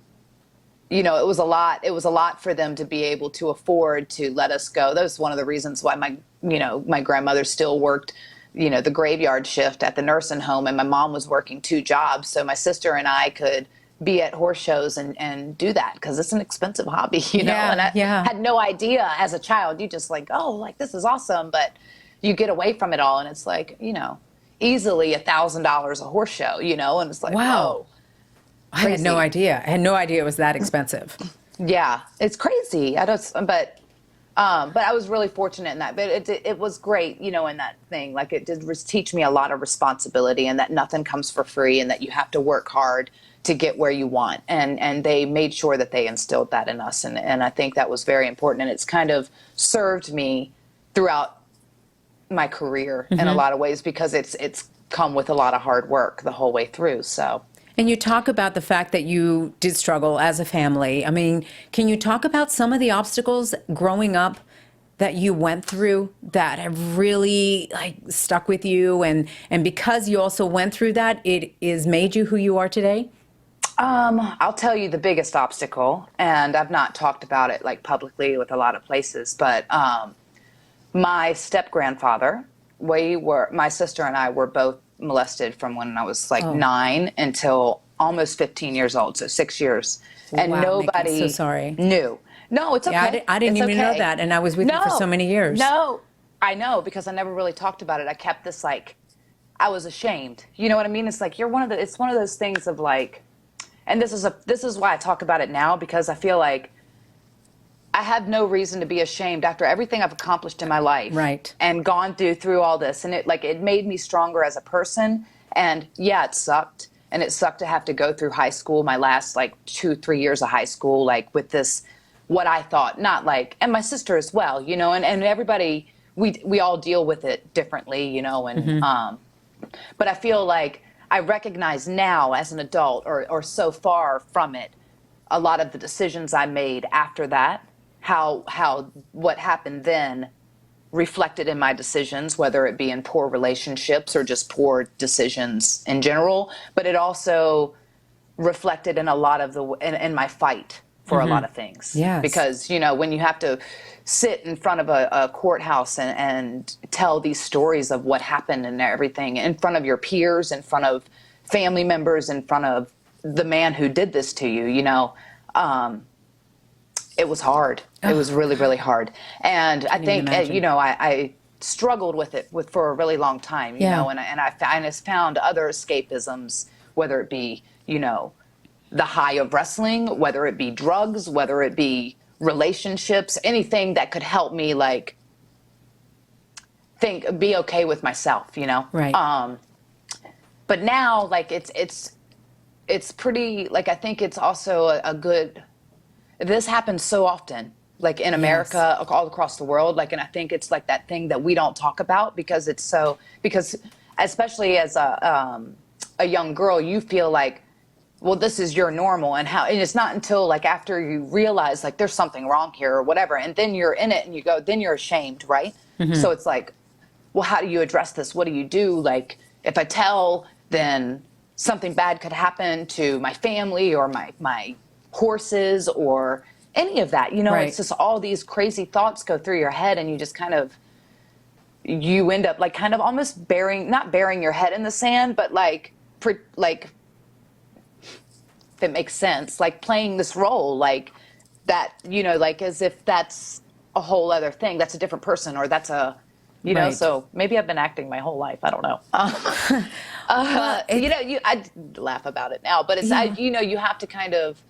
it was a lot. It was a lot for them to be able to afford to let us go. That was one of the reasons why my grandmother still worked the graveyard shift at the nursing home, and my mom was working 2 jobs. So my sister and I could be at horse shows and do that because it's an expensive hobby, and I had no idea as a child. You just like, oh, like this is awesome. But you get away from it all and it's like, easily $1,000 a horse show, and it's like, wow. Whoa, I had no idea. I had no idea it was that expensive. Yeah, it's crazy. But I was really fortunate in that. But it was great, in that thing. Like it did teach me a lot of responsibility and that nothing comes for free and that you have to work hard to get where you want. And they made sure that they instilled that in us. And I think that was very important. And it's kind of served me throughout my career in a lot of ways because it's come with a lot of hard work the whole way through. So. And you talk about the fact that you did struggle as a family. I mean, can you talk about some of the obstacles growing up that you went through that have really like stuck with you? And because you also went through that, it is made you who you are today? I'll tell you the biggest obstacle, and I've not talked about it like publicly with a lot of places, but my step-grandfather, my sister and I were both molested from when I was like 9 until almost 15 years old, so 6 years. And wow, nobody Mickie, so sorry. knew. No, it's okay. Yeah, I didn't even know that, and I was with you for so many years. No, I know, because I never really talked about it. I kept this like, I was ashamed. You know what I mean? It's like it's one of those things of like, and this is why I talk about it now, because I feel like I have no reason to be ashamed after everything I've accomplished in my life, right? And gone through all this, and it made me stronger as a person. And yeah, it sucked, and it sucked to have to go through high school, my last like 2-3 years of high school, like with this, what I thought, not like, and my sister as well, and everybody, we all deal with it differently, and but I feel like I recognize now as an adult, or so far from it, a lot of the decisions I made after that. How what happened then reflected in my decisions, whether it be in poor relationships or just poor decisions in general, but it also reflected in a lot of in my fight for a lot of things. Yes. Because, when you have to sit in front of a courthouse and tell these stories of what happened and everything in front of your peers, in front of family members, in front of the man who did this to you, it was hard. It was really, really hard. And I think, I struggled with it for a really long time, and I just found other escapisms, whether it be, the high of wrestling, whether it be drugs, whether it be relationships, anything that could help me like be okay with myself, Right. But now, like, it's it's pretty, like, I think it's also a good, this happens so often, like in America, all across the world. Like, and I think it's like that thing that we don't talk about because especially as a young girl, you feel like, well, this is your normal, and it's not until like after you realize like there's something wrong here or whatever, and then you're in it and you go, then you're ashamed, right? So it's like, well, how do you address this? What do you do? Like, if I tell, then something bad could happen to my family or my horses or any of that. You know, it's just all these crazy thoughts go through your head, and you just kind of, you end up like kind of almost not burying your head in the sand, but like if it makes sense, like playing this role like that, you know, like as if that's a whole other thing, that's a different person, or that's a, you know, so maybe I've been acting my whole life. I don't know. You know, I laugh about it now, but it's, you know, you have to kind of,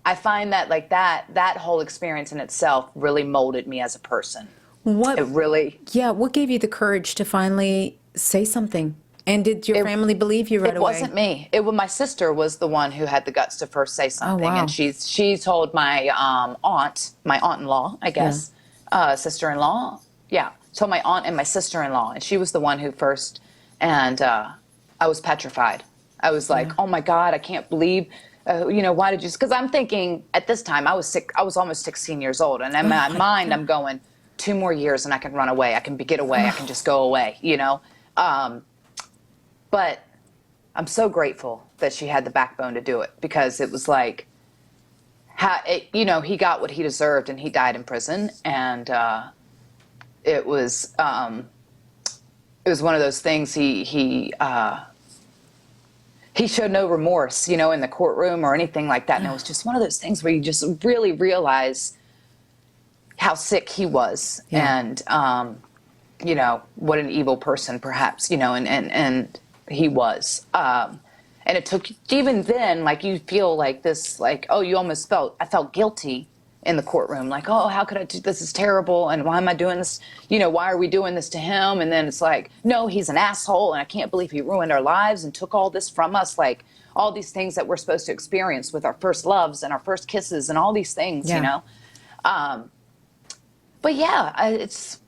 I find that like that whole experience in itself really molded me as a person. It really. Yeah. What gave you the courage to finally say something? And did your family believe you right away? It wasn't me. My sister was the one who had the guts to first say something. Oh, wow. And she told my aunt-in-law, I guess, sister-in-law. Yeah. Told my aunt and my sister-in-law. And she was the one who first, and I was petrified. I was like, oh my God, I can't believe, you know, why did you, because I'm thinking at this time I was almost 16 years old. And in my mind, I'm going, 2 more years and I can run away. I can get away. I can just go away, you know? But I'm so grateful that she had the backbone to do it, because it was like, you know, he got what he deserved and he died in prison. And it was one of those things. He showed no remorse, you know, in the courtroom or anything like that. And it was just one of those things where you just really realize how sick he was, and you know, what an evil person perhaps, you know, and he was. And it took, even then, like, you feel like this, like, oh, I felt guilty in the courtroom, like, oh, how could I do this? Is terrible, and why am I doing this? You know, why are we doing this to him? And then it's like, no, he's an asshole, and I can't believe he ruined our lives and took all this from us, like all these things that we're supposed to experience with our first loves and our first kisses and all these things, you know. But yeah, it's,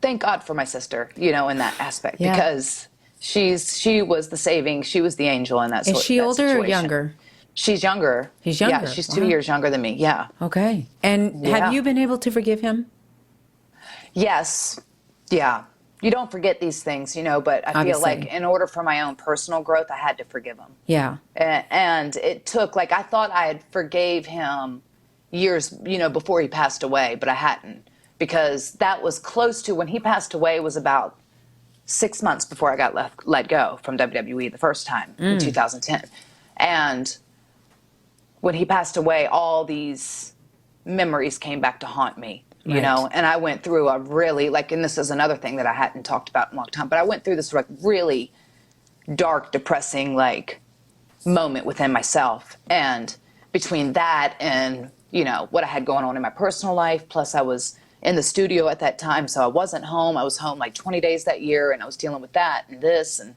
thank God for my sister, you know, in that aspect, because she was the saving, she was the angel in that situation. Is she older or younger? She's younger. She's younger. Yeah, she's 2 years younger than me. Yeah. Okay. And have you been able to forgive him? Yes. Yeah. You don't forget these things, you know, but I feel like in order for my own personal growth, I had to forgive him. Yeah. And it took, like, I thought I had forgave him years, you know, before he passed away, but I hadn't, because that was close to, when he passed away was about 6 months before I got let go from WWE the first time in 2010. And when he passed away, all these memories came back to haunt me, you know, and I went through a really, like, and this is another thing that I hadn't talked about in a long time, but I went through this like really dark, depressing, like, moment within myself. And between that and, you know, what I had going on in my personal life, plus I was in the studio at that time, so I wasn't home. I was home like 20 days that year, and I was dealing with that and this, and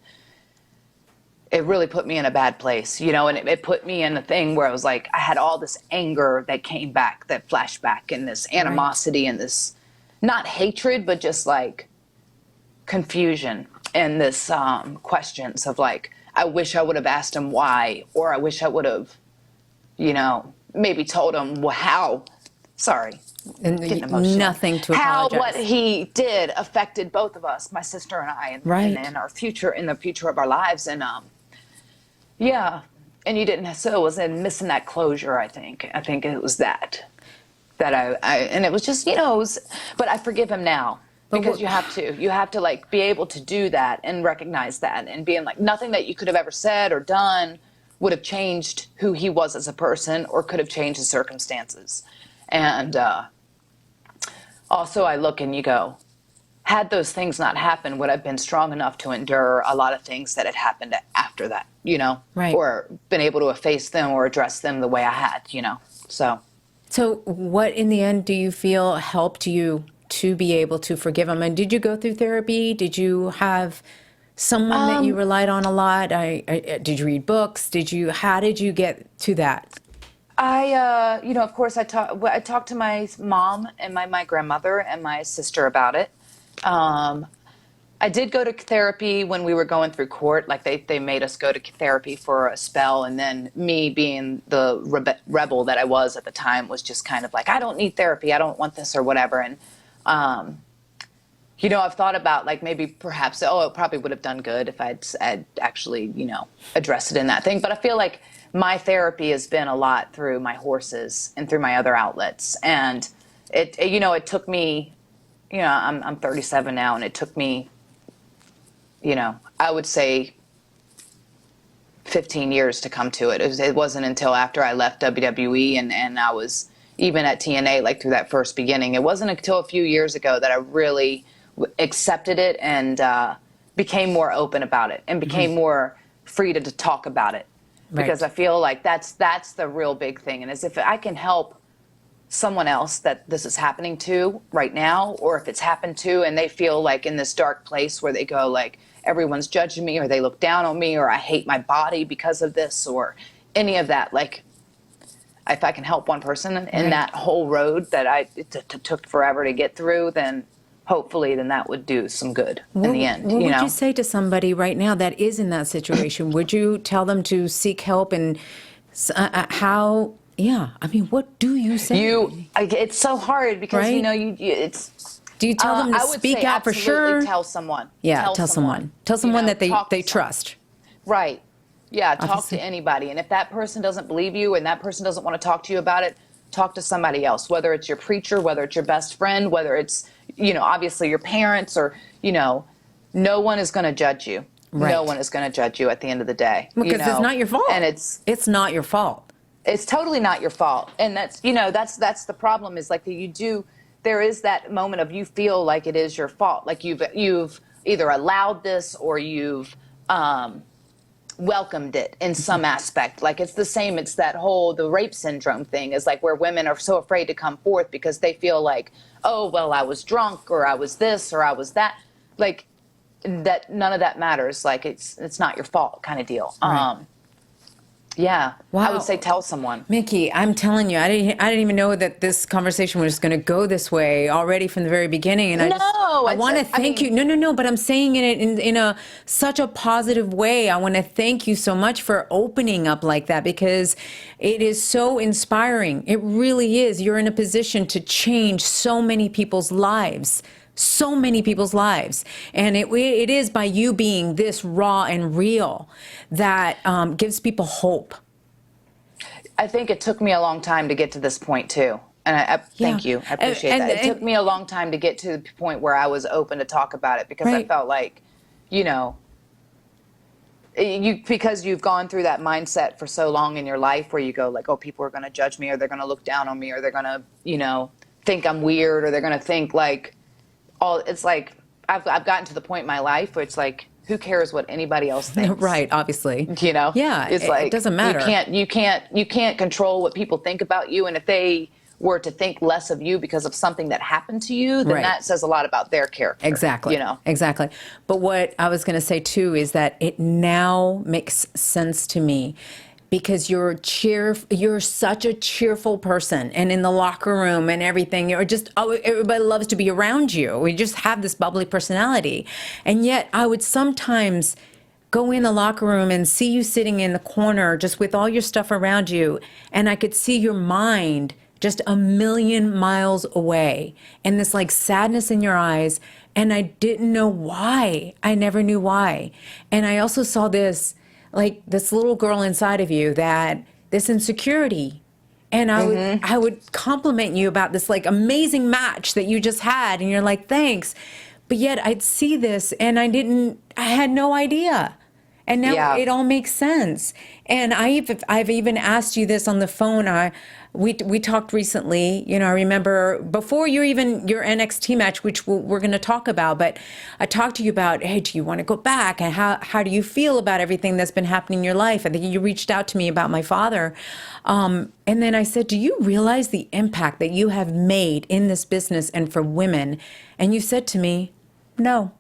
it really put me in a bad place, you know, and it put me in a thing where I was like, I had all this anger that came back, that flashback, and this animosity and this, not hatred, but just like confusion and this questions of like, I wish I would have asked him why, or I wish I would have, you know, maybe told him how, sorry. And nothing to how apologize. What he did affected both of us, my sister and I, and our future, in the future of our lives. And yeah, and you didn't, so it was in missing that closure. I think it was that I and it was just, you know, but I forgive him now, because you have to like be able to do that and recognize that, and being like, nothing that you could have ever said or done would have changed who he was as a person, or could have changed his circumstances. And also I look and you go, had those things not happened, would I have been strong enough to endure a lot of things that had happened after that, you know, or been able to efface them or address them the way I had, you know. So what in the end do you feel helped you to be able to forgive him? And did you go through therapy? Did you have someone that you relied on a lot? Did you read books? How did you get to that? Of course, I talked to my mom and my grandmother and my sister about it. I did go to therapy when we were going through court. Like they made us go to therapy for a spell, and then me being the rebel that I was at the time was just kind of like, I don't need therapy. I don't want this or whatever. And I've thought about like maybe perhaps it probably would have done good if I'd actually addressed it in that thing. But I feel like my therapy has been a lot through my horses and through my other outlets, and it took me. I'm 37 now, and it took me. I would say 15 years to come to it. It wasn't until after I left WWE and I was even at TNA, like through that first beginning. It wasn't until a few years ago that I really accepted it and became more open about it and became more free to talk about it. Because I feel like that's the real big thing. And as if I can help someone else that this is happening to right now, or if it's happened to and they feel like in this dark place where they go like, everyone's judging me, or they look down on me, or I hate my body because of this, or any of that. Like, if I can help one person in that whole road that it took forever to get through, then hopefully that would do some good in the end. What would you say to somebody right now that is in that situation? Would you tell them to seek help, and how? Yeah, I mean, what do you say? It's so hard because it's. Do you tell them to speak out for sure? Tell someone. Yeah, tell someone. Tell someone that they trust. Right. Yeah, talk to anybody. And if that person doesn't believe you and that person doesn't want to talk to you about it, talk to somebody else, whether it's your preacher, whether it's your best friend, whether it's, obviously your parents or, no one is going to judge you. Right. No one is going to judge you at the end of the day. Because it's not your fault. And it's not your fault. It's totally not your fault. And that's the problem is like there is that moment of you feel like it is your fault. Like you've either allowed this or you've welcomed it in some aspect. Like it's the same. It's that the rape syndrome thing is like where women are so afraid to come forth because they feel like, oh, well, I was drunk or I was this or I was that. Like that, none of that matters. Like it's not your fault kind of deal. Right. Yeah, wow. I would say tell someone. Mickie, I'm telling you, I didn't even know that this conversation was going to go this way already from the very beginning. And I want to thank you. No, but I'm saying it in such a positive way. I want to thank you so much for opening up like that because it is so inspiring. It really is. You're in a position to change so many people's lives. So many people's lives. And it is by you being this raw and real that gives people hope. I think it took me a long time to get to this point too. And I thank you. I appreciate that. It took me a long time to get to the point where I was open to talk about it because I felt like, because you've gone through that mindset for so long in your life where you go like, oh, people are going to judge me or they're going to look down on me or they're going to, think I'm weird or they're going to think like, it's like I've gotten to the point in my life where it's like, who cares what anybody else thinks? Right, obviously. Yeah, it's like it doesn't matter. You can't control what people think about you, and if they were to think less of you because of something that happened to you, then that says a lot about their character. Exactly. Exactly. But what I was going to say too is that it now makes sense to me. Because you're such a cheerful person, and in the locker room and everything, everybody loves to be around you. We just have this bubbly personality, and yet I would sometimes go in the locker room and see you sitting in the corner, just with all your stuff around you, and I could see your mind just a million miles away, and this like sadness in your eyes, and I didn't know why. I never knew why, and I also saw this. Like this little girl inside of you this insecurity. And I would compliment you about this like amazing match that you just had. And you're like, thanks. But yet I'd see this and I had no idea. And now it all makes sense. And I've even asked you this on the phone. We talked recently, I remember before your NXT match, which we're going to talk about, but I talked to you about, hey, do you want to go back? And how do you feel about everything that's been happening in your life? I think you reached out to me about my father. And then I said, do you realize the impact that you have made in this business and for women? And you said to me, no.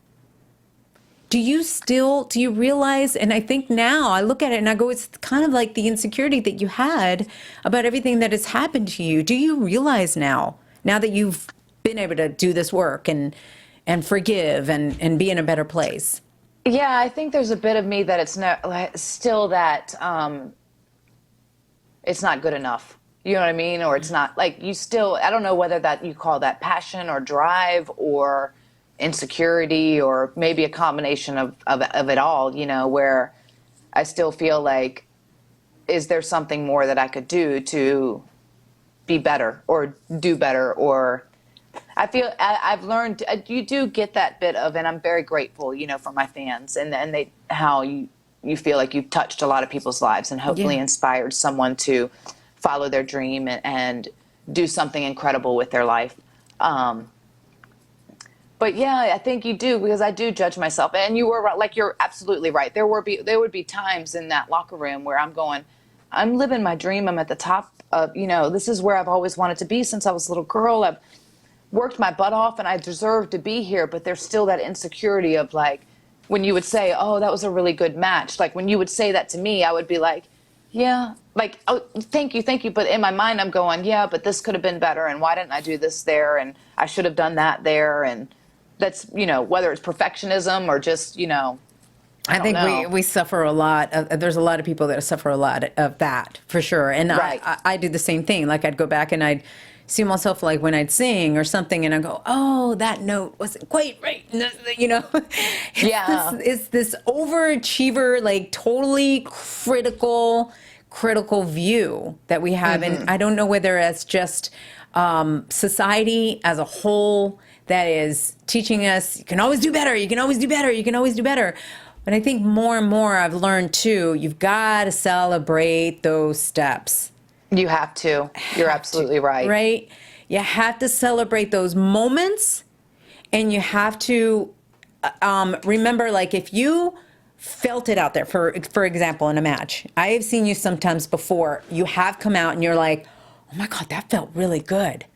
do you realize, and I think now I look at it and I go, it's kind of like the insecurity that you had about everything that has happened to you. Do you realize now that you've been able to do this work and forgive and be in a better place? Yeah, I think there's a bit of me that it's still that it's not good enough. You know what I mean? Or it's not like I don't know whether that you call that passion or drive or insecurity or maybe a combination of it all, you know, where I still feel like, is there something more that I could do to be better or do better? Or I feel I've learned, you do get that bit of, and I'm very grateful, you know, for my fans and how you feel like you've touched a lot of people's lives and hopefully inspired someone to follow their dream and do something incredible with their life. But yeah, I think you do, because I do judge myself. And you were right, like, you're absolutely right. There would be times in that locker room where I'm going, I'm living my dream. I'm at the top of, you know, this is where I've always wanted to be since I was a little girl. I've worked my butt off and I deserve to be here. But there's still that insecurity of, like, when you would say, oh, that was a really good match. Like, when you would say that to me, I would be like, yeah, like, oh, thank you. But in my mind, I'm going, yeah, but this could have been better. And why didn't I do this there? And I should have done that there. And that's, you know, whether it's perfectionism or just, you know, I think know. we suffer a lot. There's a lot of people that suffer a lot of that, for sure. And Right. I do the same thing. Like, I'd go back and I'd see myself, like, when I'd sing or something, and I go, oh, that note wasn't quite right. You know, it's this overachiever, like, totally critical view that we have. And I don't know whether it's just society as a whole that is teaching us, you can always do better, you can always do better, you can always do better. But I think more and more I've learned too, you've got to celebrate those steps. You have to. You're absolutely right. Right? You have to celebrate those moments, and you have to remember, like, if you felt it out there, for example, in a match, I have seen you sometimes before, you have come out and you're like, oh my God, that felt really good.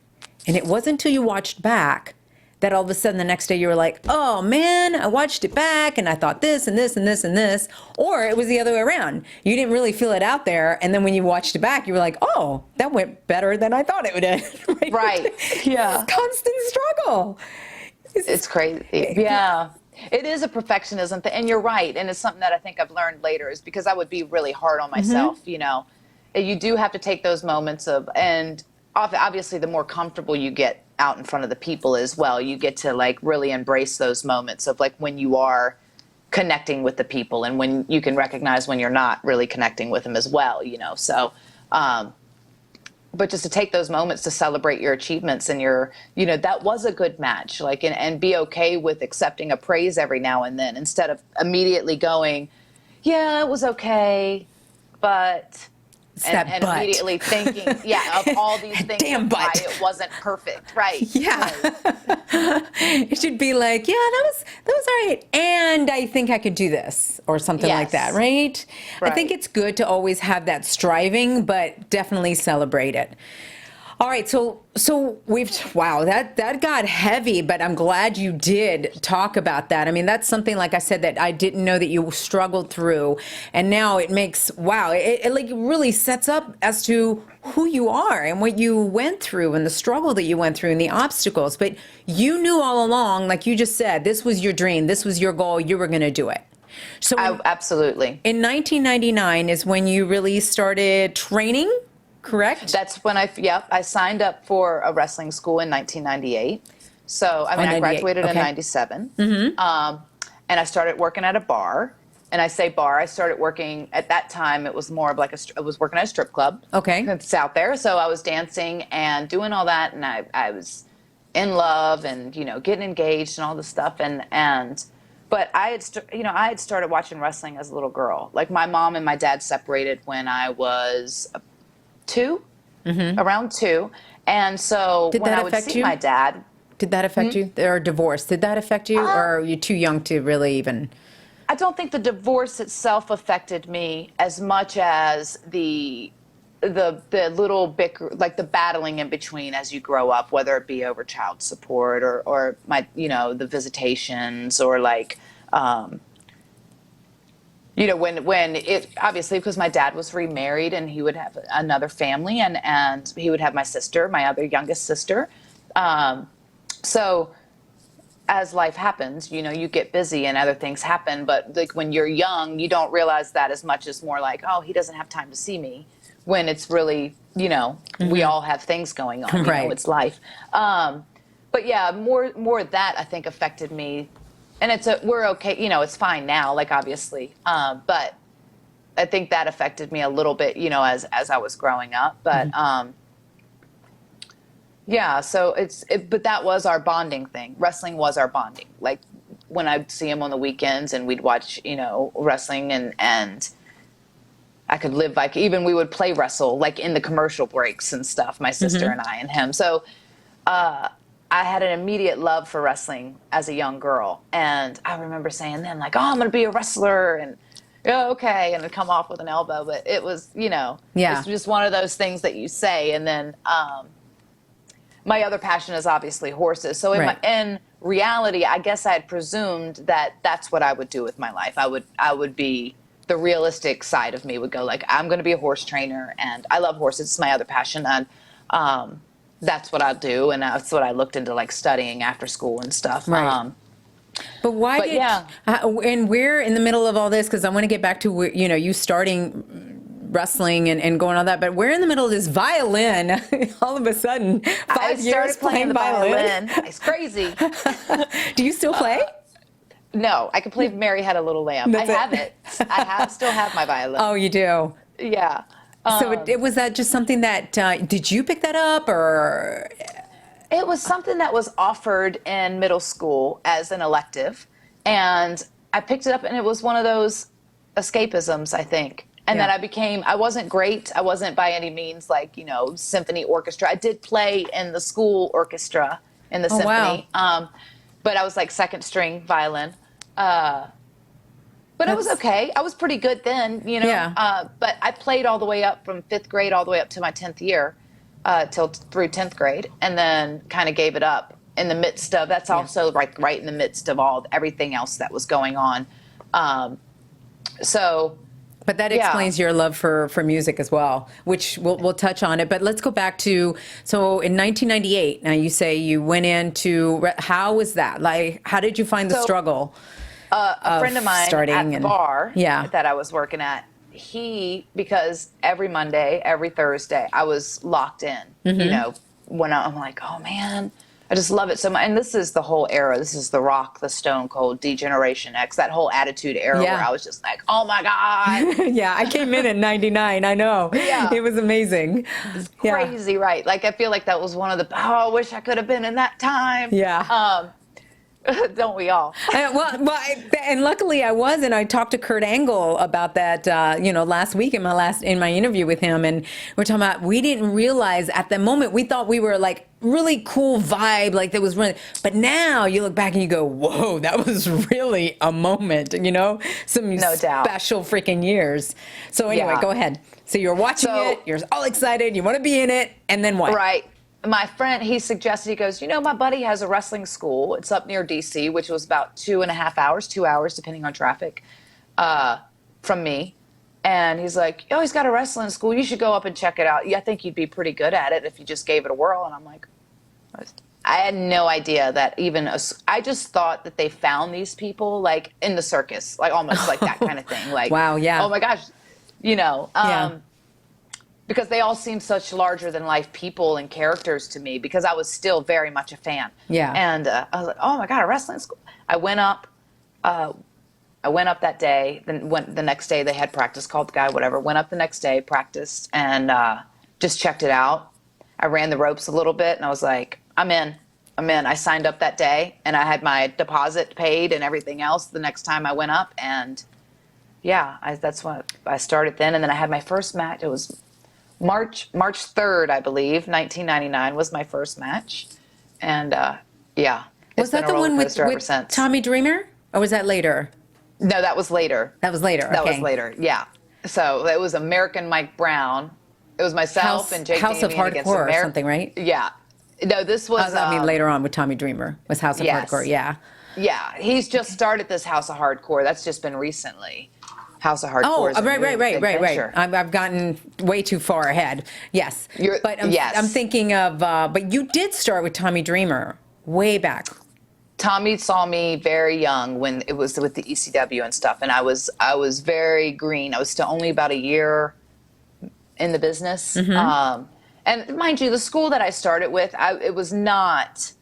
And it wasn't until you watched back that all of a sudden the next day you were like, oh man, I watched it back and I thought this and this and this and this. Or it was the other way around. You didn't really feel it out there. And then when you watched it back, you were like, oh, that went better than I thought it would. Right. Yeah. It's constant struggle. It's crazy. Yeah. It is a perfectionism thing. And you're right. And it's something that I think I've learned later, is because I would be really hard on myself, you know. You do have to take those moments of, and obviously the more comfortable you get out in front of the people as well, you get to, like, really embrace those moments of, like, when you are connecting with the people and when you can recognize when you're not really connecting with them as well, you know. So but just to take those moments to celebrate your achievements and your, you know, that was a good match, like, and be okay with accepting a praise every now and then, instead of immediately going, yeah, it was okay, but and immediately thinking, of all these things, damn why it wasn't perfect, right? Yeah. It should be like, yeah, that was all right, and I think I could do this, or something like that, right? I think it's good to always have that striving, but definitely celebrate it. All right, so wow, that got heavy, but I'm glad you did talk about that. I mean, that's something, like I said, that I didn't know that you struggled through, and now it makes, wow, it like really sets up as to who you are and what you went through and the struggle that you went through and the obstacles. But you knew all along, like you just said, this was your dream, this was your goal, you were going to do it. So absolutely. In 1999 is when you really started training. Correct? That's when I signed up for a wrestling school in 1998. So, I mean, I graduated in 97. And I started working at a bar. And I say bar, I started working, at that time, it was more of like I was working at a strip club. Okay. It's out there. So I was dancing and doing all that. And I was in love and, you know, getting engaged and all this stuff. But I had started watching wrestling as a little girl. Like, my mom and my dad separated when I was around 2. And so when I would see my dad. Did that affect you? Or divorce? Did that affect you? Or are you too young to really even? I don't think the divorce itself affected me as much as the little bicker, like the battling in between as you grow up, whether it be over child support or my, you know, the visitations, or like, when it obviously because my dad was remarried and he would have another family and he would have my sister, my other youngest sister. So as life happens, you get busy and other things happen. But like when you're young, you don't realize that as much as more like, oh, he doesn't have time to see me. When it's really, we all have things going on. Right. It's life. But yeah, more of that I think affected me. And we're okay, it's fine now, like obviously. But I think that affected me a little bit, as I was growing up. But yeah, so but that was our bonding thing. Wrestling was our bonding. Like when I'd see him on the weekends and we'd watch, wrestling and I could live like, even we would play wrestle like in the commercial breaks and stuff, my sister and I and him. So I had an immediate love for wrestling as a young girl. And I remember saying then like, oh, I'm going to be a wrestler and okay. And I'd come off with an elbow, but it was, it's just one of those things that you say. And then my other passion is obviously horses. So in reality, I guess I had presumed that that's what I would do with my life. I would be, the realistic side of me would go like, I'm going to be a horse trainer and I love horses. It's my other passion. And that's what I'll do. And that's what I looked into like studying after school and stuff. Right. But why and we're in the middle of all this, because I want to get back to, you starting wrestling and going on that, but we're in the middle of this violin all of a sudden. 5 years playing the violin. It's crazy. Do you still play? No, I can play Mary Had a Little Lamb. I have it. Still have my violin. Oh, you do? Yeah. So it was that just something that, did you pick that up or? It was something that was offered in middle school as an elective. And I picked it up and it was one of those escapisms, I think. And then I wasn't great. I wasn't by any means like, symphony orchestra. I did play in the school orchestra in the symphony. Wow. But I was like second string violin. But it was okay. I was pretty good then, but I played all the way up from 5th grade all the way up to my 10th year, through 10th grade, and then kind of gave it up in the midst of, that's also like right in the midst of everything else that was going on. But that explains your love for music as well, which we'll touch on it. But let's go back to, so in 1998, now you say you went into, how was that? Like, how did you find the struggle? A friend of mine at the bar that I was working at, because every Monday, every Thursday, I was locked in, when I'm like, oh man, I just love it so much. And this is the whole era. This is the Rock, the Stone Cold, D-Generation X, that whole Attitude era where I was just like, oh my God. Yeah, I came in 99. I know. Yeah. It was amazing. It's crazy, right? Like, I feel like that was one of the, I wish I could have been in that time. Yeah. Don't we all? And luckily I was, and I talked to Kurt Angle about that, last week in my interview with him, and we're talking about, we didn't realize at the moment, we thought we were like really cool vibe, like that was really, but now you look back and you go, whoa, that was really a moment, some no doubt. Special freaking years. So anyway, go ahead. So you're watching it, you're all excited, you want to be in it, and then what? Right. My friend, he suggested, he goes, my buddy has a wrestling school. It's up near D.C., which was about 2.5 hours, 2 hours, depending on traffic, from me. And he's like, he's got a wrestling school. You should go up and check it out. Yeah, I think you'd be pretty good at it if you just gave it a whirl. And I'm like, I had no idea that I just thought that they found these people like in the circus, like almost like that kind of thing. Like, wow, yeah. Oh my gosh, because they all seem such larger than life people and characters to me, because I was still very much a fan. Yeah. And I was like, oh my God, a wrestling school. I went up that day. Then the next day they had practice, called the guy, whatever. Went up the next day, practiced, and just checked it out. I ran the ropes a little bit, and I was like, I'm in. I signed up that day, and I had my deposit paid and everything else the next time I went up. And that's what I started then. And then I had my first match. It was March 3rd, I believe, 1999 was my first match. And was that the one with Tommy Dreamer, or was that later? No, that was later. That was later, yeah. So it was American Mike Brown. It was myself and Jake House of Hardcore or something, right? Yeah. No, this was... later on with Tommy Dreamer was House of Hardcore, yeah. Yeah, he's just started this House of Hardcore. That's just been recently. House of Hardcore. Oh, is a right. new adventure. I've gotten way too far ahead. Yes. But I'm thinking of, but you did start with Tommy Dreamer way back. Tommy saw me very young when it was with the ECW and stuff, and I was very green. I was still only about a year in the business. And mind you, the school that I started with, it was not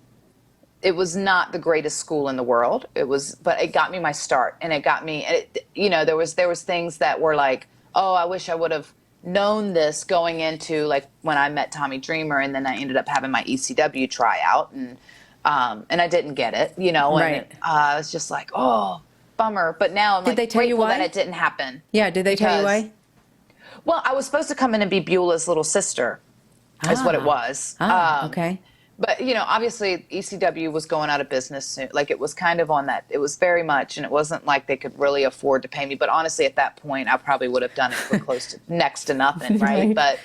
the greatest school in the world. But it got me my start, and it got me. There was things that were like, oh, I wish I would have known this going into like when I met Tommy Dreamer, and then I ended up having my ECW tryout, and I didn't get it, Right. And I was just like, oh, bummer. But now I'm Did they tell you grateful why? that it didn't happen. Yeah, did they tell you why? Well, I was supposed to come in and be Beulah's little sister, is what it was. Okay. But, obviously ECW was going out of business soon. Like, it was kind of on that. It was very much, and it wasn't like they could really afford to pay me. But honestly, at that point, I probably would have done it for close to next to nothing, right? But,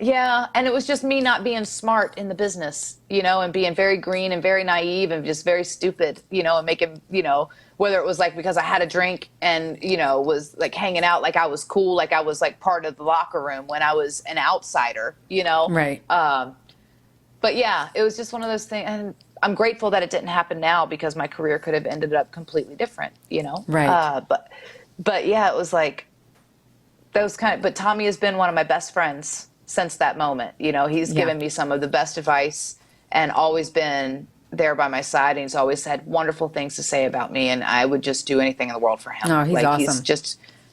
yeah, and it was just me not being smart in the business, and being very green and very naive and just very stupid, and making, whether it was like because I had a drink and, was like hanging out like I was cool, like I was like part of the locker room when I was an outsider, Right. But yeah, it was just one of those things. And I'm grateful that it didn't happen now because my career could have ended up completely different, Right. But yeah, it was like those but Tommy has been one of my best friends since that moment. He's given me some of the best advice and always been there by my side. And he's always had wonderful things to say about me. And I would just do anything in the world for him. Oh, he's awesome.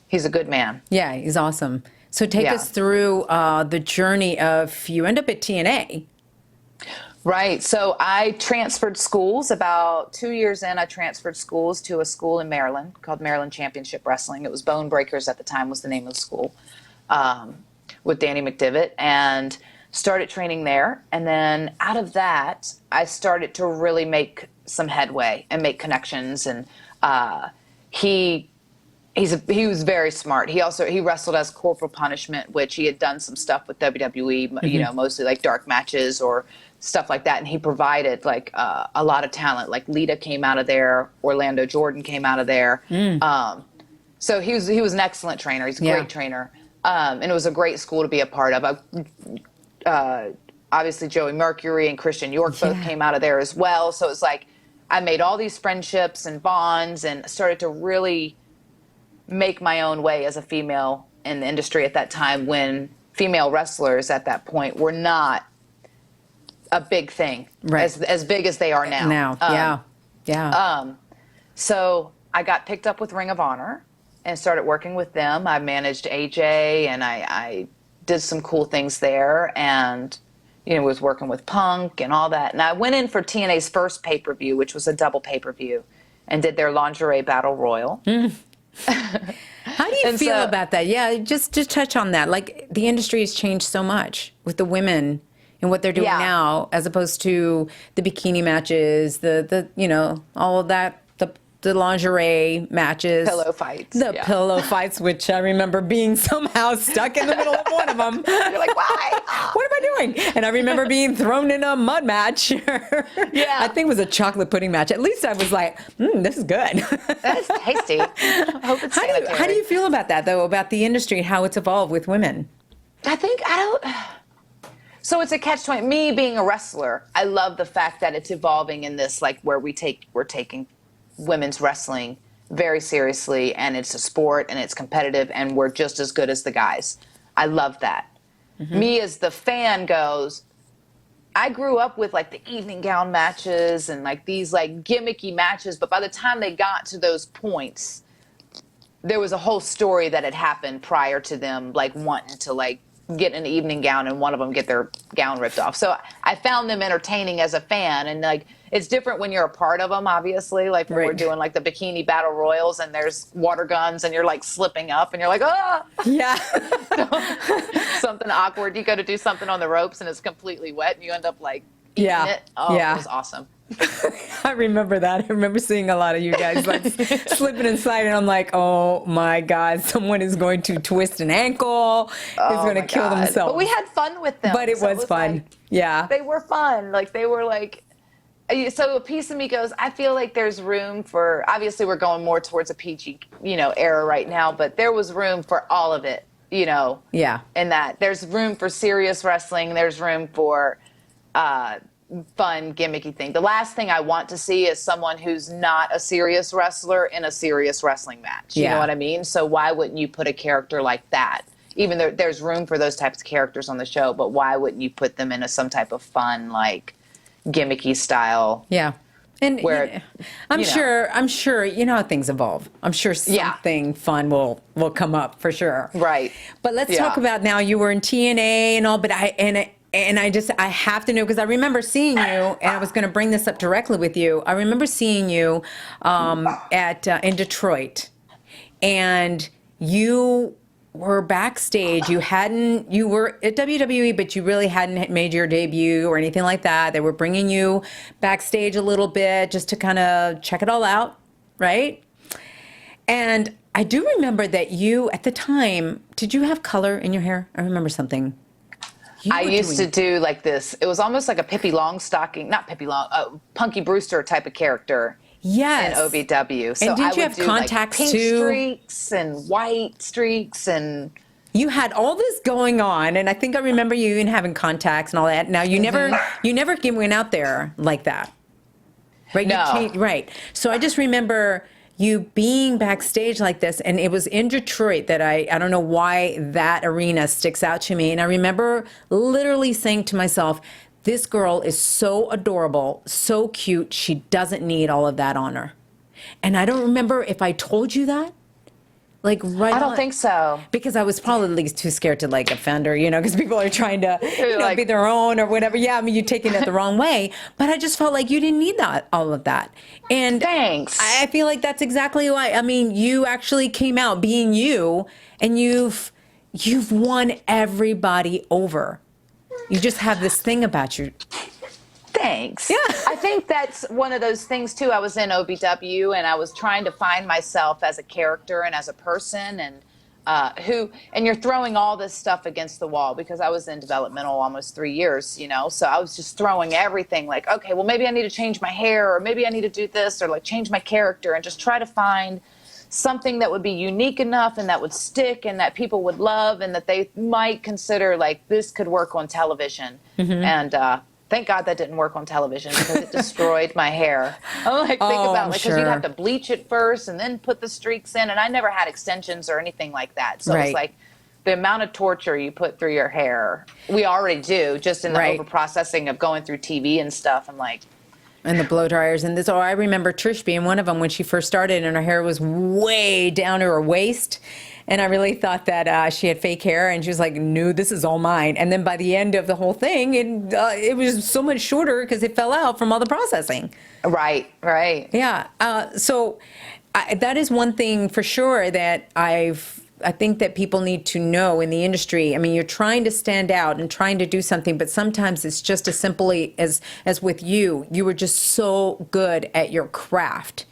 He's a good man. Yeah, he's awesome. So take us through the journey of, you end up at TNA. Right. So I transferred schools about 2 years in. I transferred schools to a school in Maryland called Maryland Championship Wrestling. It was Bone Breakers at the time was the name of the school, with Danny McDivitt, and started training there. And then out of that, I started to really make some headway and make connections. And he was very smart. He wrestled as Corporal Punishment, which he had done some stuff with WWE, mostly like dark matches or stuff like that. And he provided like a lot of talent. Like Lita came out of there, Orlando Jordan came out of there. So he was an excellent trainer. He's a great trainer. And it was a great school to be a part of. Obviously Joey Mercury and Christian York both came out of there as well. So it's like I made all these friendships and bonds and started to really make my own way as a female in the industry at that time, when female wrestlers at that point were not a big thing, as big as they are now. So I got picked up with Ring of Honor and started working with them. I managed AJ, and I did some cool things there, and was working with Punk and all that. And I went in for TNA's first pay-per-view, which was a double pay-per-view, and did their lingerie battle royal. How do you feel about that? Yeah, just touch on that. Like, the industry has changed so much with the women and what they're doing now, as opposed to the bikini matches, the all of that, the lingerie matches, pillow fights, pillow fights, which I remember being somehow stuck in the middle of one of them. You're like, why? What am I doing? And I remember being thrown in a mud match. I think it was a chocolate pudding match. At least I was like, this is good. That's tasty. I hope it's sanitary. How do you feel about that, though, about the industry and how it's evolved with women? So it's a catch-22. Me being a wrestler, I love the fact that it's evolving in this, like, where we're taking women's wrestling very seriously, and it's a sport and it's competitive, and we're just as good as the guys. I love that. Me as the fan goes, I grew up with like the evening gown matches and like these like gimmicky matches, but by the time they got to those points, there was a whole story that had happened prior to them like wanting to like get an evening gown and one of them get their gown ripped off. So I found them entertaining as a fan, and like it's different when you're a part of them, obviously, like when we're doing like the bikini battle royals and there's water guns and you're like slipping up and you're like, something awkward. You go to do something on the ropes and it's completely wet and you end up like eating it. It was awesome. I remember that. I remember seeing a lot of you guys like slipping and sliding. I'm like, oh my God, someone is going to twist an ankle, is going to kill themselves. But we had fun with them. But it was fun. Like, they were fun. Like they were like, So a piece of me goes, I feel like there's room for, obviously we're going more towards a PG, era right now, but there was room for all of it, Yeah. in that there's room for serious wrestling. There's room for fun, gimmicky thing. The last thing I want to see is someone who's not a serious wrestler in a serious wrestling match. You know what I mean? So why wouldn't you put a character like that? Even though there's room for those types of characters on the show, but why wouldn't you put them in some type of fun, like, gimmicky style? Yeah. And where, I'm sure, you know how things evolve. I'm sure something fun will come up for sure. Right. But let's talk about now, you were in TNA and all, but I have to know, because I remember seeing you, and I was going to bring this up directly with you. I remember seeing you in Detroit, and you were backstage. You were at WWE, but you really hadn't made your debut or anything like that. They were bringing you backstage a little bit just to kind of check it all out, right? And I do remember that you, at the time, did you have color in your hair? I remember something. I used to do like this. It was almost like a Punky Brewster type of character. Yes. In OVW. So and did I you would have do contacts like pink too? streaks and white streaks and. You had all this going on, and I think I remember you even having contacts and all that. Now you never went out there like that, right? No. Right. So I just remember you being backstage like this, and it was in Detroit that I don't know why that arena sticks out to me. And I remember literally saying to myself, this girl is so adorable, so cute, she doesn't need all of that on her. And I don't remember if I told you that. Like right I don't think so. Because I was probably too scared to like offend her, because people are trying to be their own or whatever. Yeah, I mean, you're taking it the wrong way. But I just felt like you didn't need all of that. And thanks. I feel like that's exactly why. I mean, you actually came out being you, and you've won everybody over. You just have this thing about you. Thanks. Yeah. I think that's one of those things too. I was in OVW and I was trying to find myself as a character and as a person, and and you're throwing all this stuff against the wall, because I was in developmental almost 3 years, so I was just throwing everything like, okay, well, maybe I need to change my hair, or maybe I need to do this, or like change my character, and just try to find something that would be unique enough and that would stick and that people would love and that they might consider like this could work on television. And thank God that didn't work on television, because it destroyed my hair. I'm like, think about it, because you'd have to bleach it first and then put the streaks in, and I never had extensions or anything like that. So it's like the amount of torture you put through your hair, we already do just in the overprocessing of going through TV and stuff. I'm like, and the blow dryers and this. Oh, I remember Trish being one of them when she first started, and her hair was way down to her waist. And I really thought that she had fake hair, and she was like, no, this is all mine. And then by the end of the whole thing, it was so much shorter because it fell out from all the processing. Right. Yeah. So that is one thing for sure that I think that people need to know in the industry. I mean, you're trying to stand out and trying to do something, but sometimes it's just as simply as with you. You were just so good at your craft.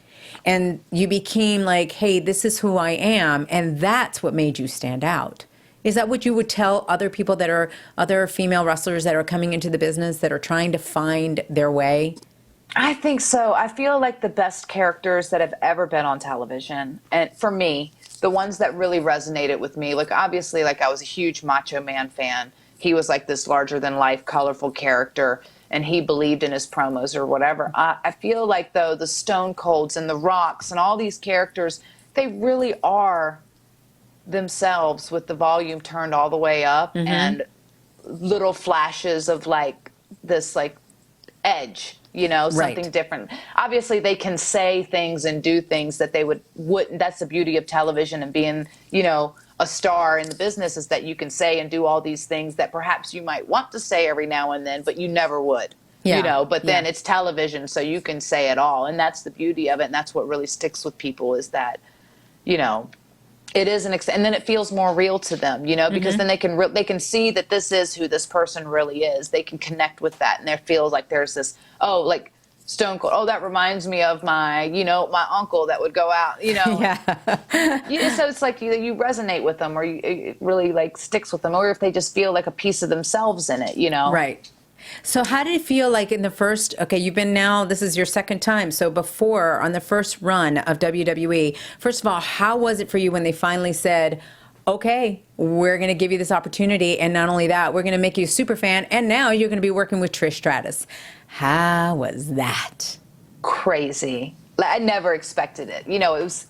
And you became like, hey, this is who I am. And that's what made you stand out. Is that what you would tell other people that are other female wrestlers that are coming into the business, that are trying to find their way? I think so. I feel like the best characters that have ever been on television, and for me, the ones that really resonated with me, like obviously, like I was a huge Macho Man fan. He was like this larger than life, colorful character, and he believed in his promos or whatever. I feel like, though, the Stone Colds and the Rocks and all these characters, they really are themselves with the volume turned all the way up and little flashes of like this like edge, something different. Obviously, they can say things and do things that they wouldn't. That's the beauty of television and being, a star in the business, is that you can say and do all these things that perhaps you might want to say every now and then, but you never would. But then it's television, so you can say it all, and that's the beauty of it, and that's what really sticks with people, is that, it is and then it feels more real to them, because then they can see that this is who this person really is. They can connect with that, and there feels like there's this, like Stone Cold. Oh, that reminds me of my, my uncle that would go out, So it's like you resonate with them, or it really like sticks with them, or if they just feel like a piece of themselves in it, Right. So how did it feel like in the first, okay, you've been now, this is your second time. So before, on the first run of WWE, first of all, how was it for you when they finally said, okay, we're going to give you this opportunity, and not only that, we're going to make you a super fan, and now you're going to be working with Trish Stratus. How was that? Crazy. I never expected it. You know, it was,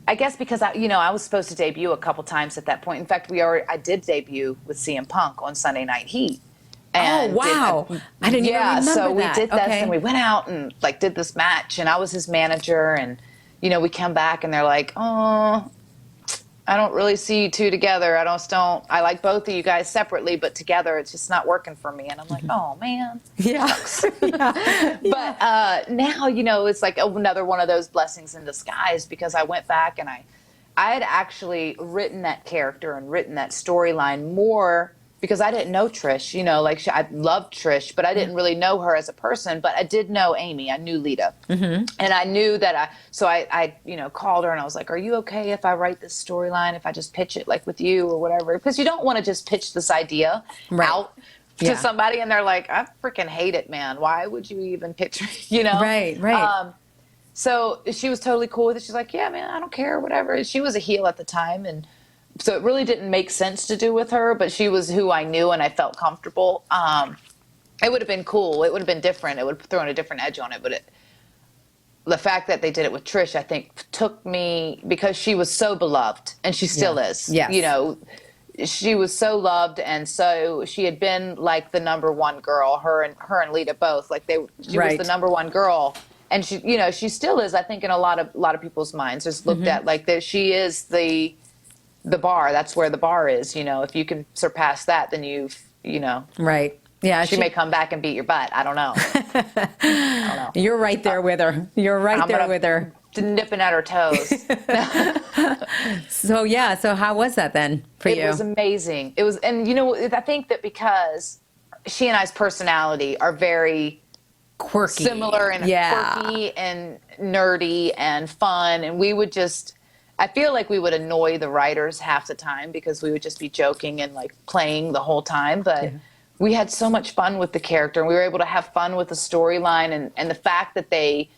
I guess because I was supposed to debut a couple times at that point. In fact, I did debut with CM Punk on Sunday Night Heat. And wow. I didn't even remember that. So we did that, okay. and we went out and did this match, and I was his manager, and we come back and they're like, oh, I don't really see you two together. I like both of you guys separately, but together it's just not working for me. And I'm like, oh man. Yeah. But now, it's like another one of those blessings in disguise, because I went back and I had actually written that character and written that storyline more because I didn't know Trish, I loved Trish, but I didn't really know her as a person, but I did know Amy. I knew Lita. Mm-hmm. And I knew that I called her and I was like, are you okay if I write this storyline, if I just pitch it with you or whatever? Because you don't want to just pitch this idea out to somebody and they're like, I freaking hate it, man. Why would you even pitch me, Right. So she was totally cool with it. She's like, yeah, man, I don't care, whatever. She was a heel at the time, and so it really didn't make sense to do with her, but she was who I knew and I felt comfortable. It would have been cool. It would have been different. It would have thrown a different edge on it. But the fact that they did it with Trish, I think, took me, because she was so beloved, and she still is. Yes. She was so loved, and so she had been like the number one girl. Her and Lita both. She was the number one girl. And she still is, I think, in a lot of people's minds. Just looked at that she is the bar. That's where the bar is. If you can surpass that, then Right. Yeah. She may come back and beat your butt. I don't know. You're right there with her. You're right there with her. Nipping at her toes. So how was that then for you? It was amazing. It was, and I think that because she and I's personality are very quirky, similar and quirky and nerdy and fun, and we would just, I feel like we would annoy the writers half the time because we would just be joking and playing the whole time, but we had so much fun with the character, and we were able to have fun with the storyline, and the fact that they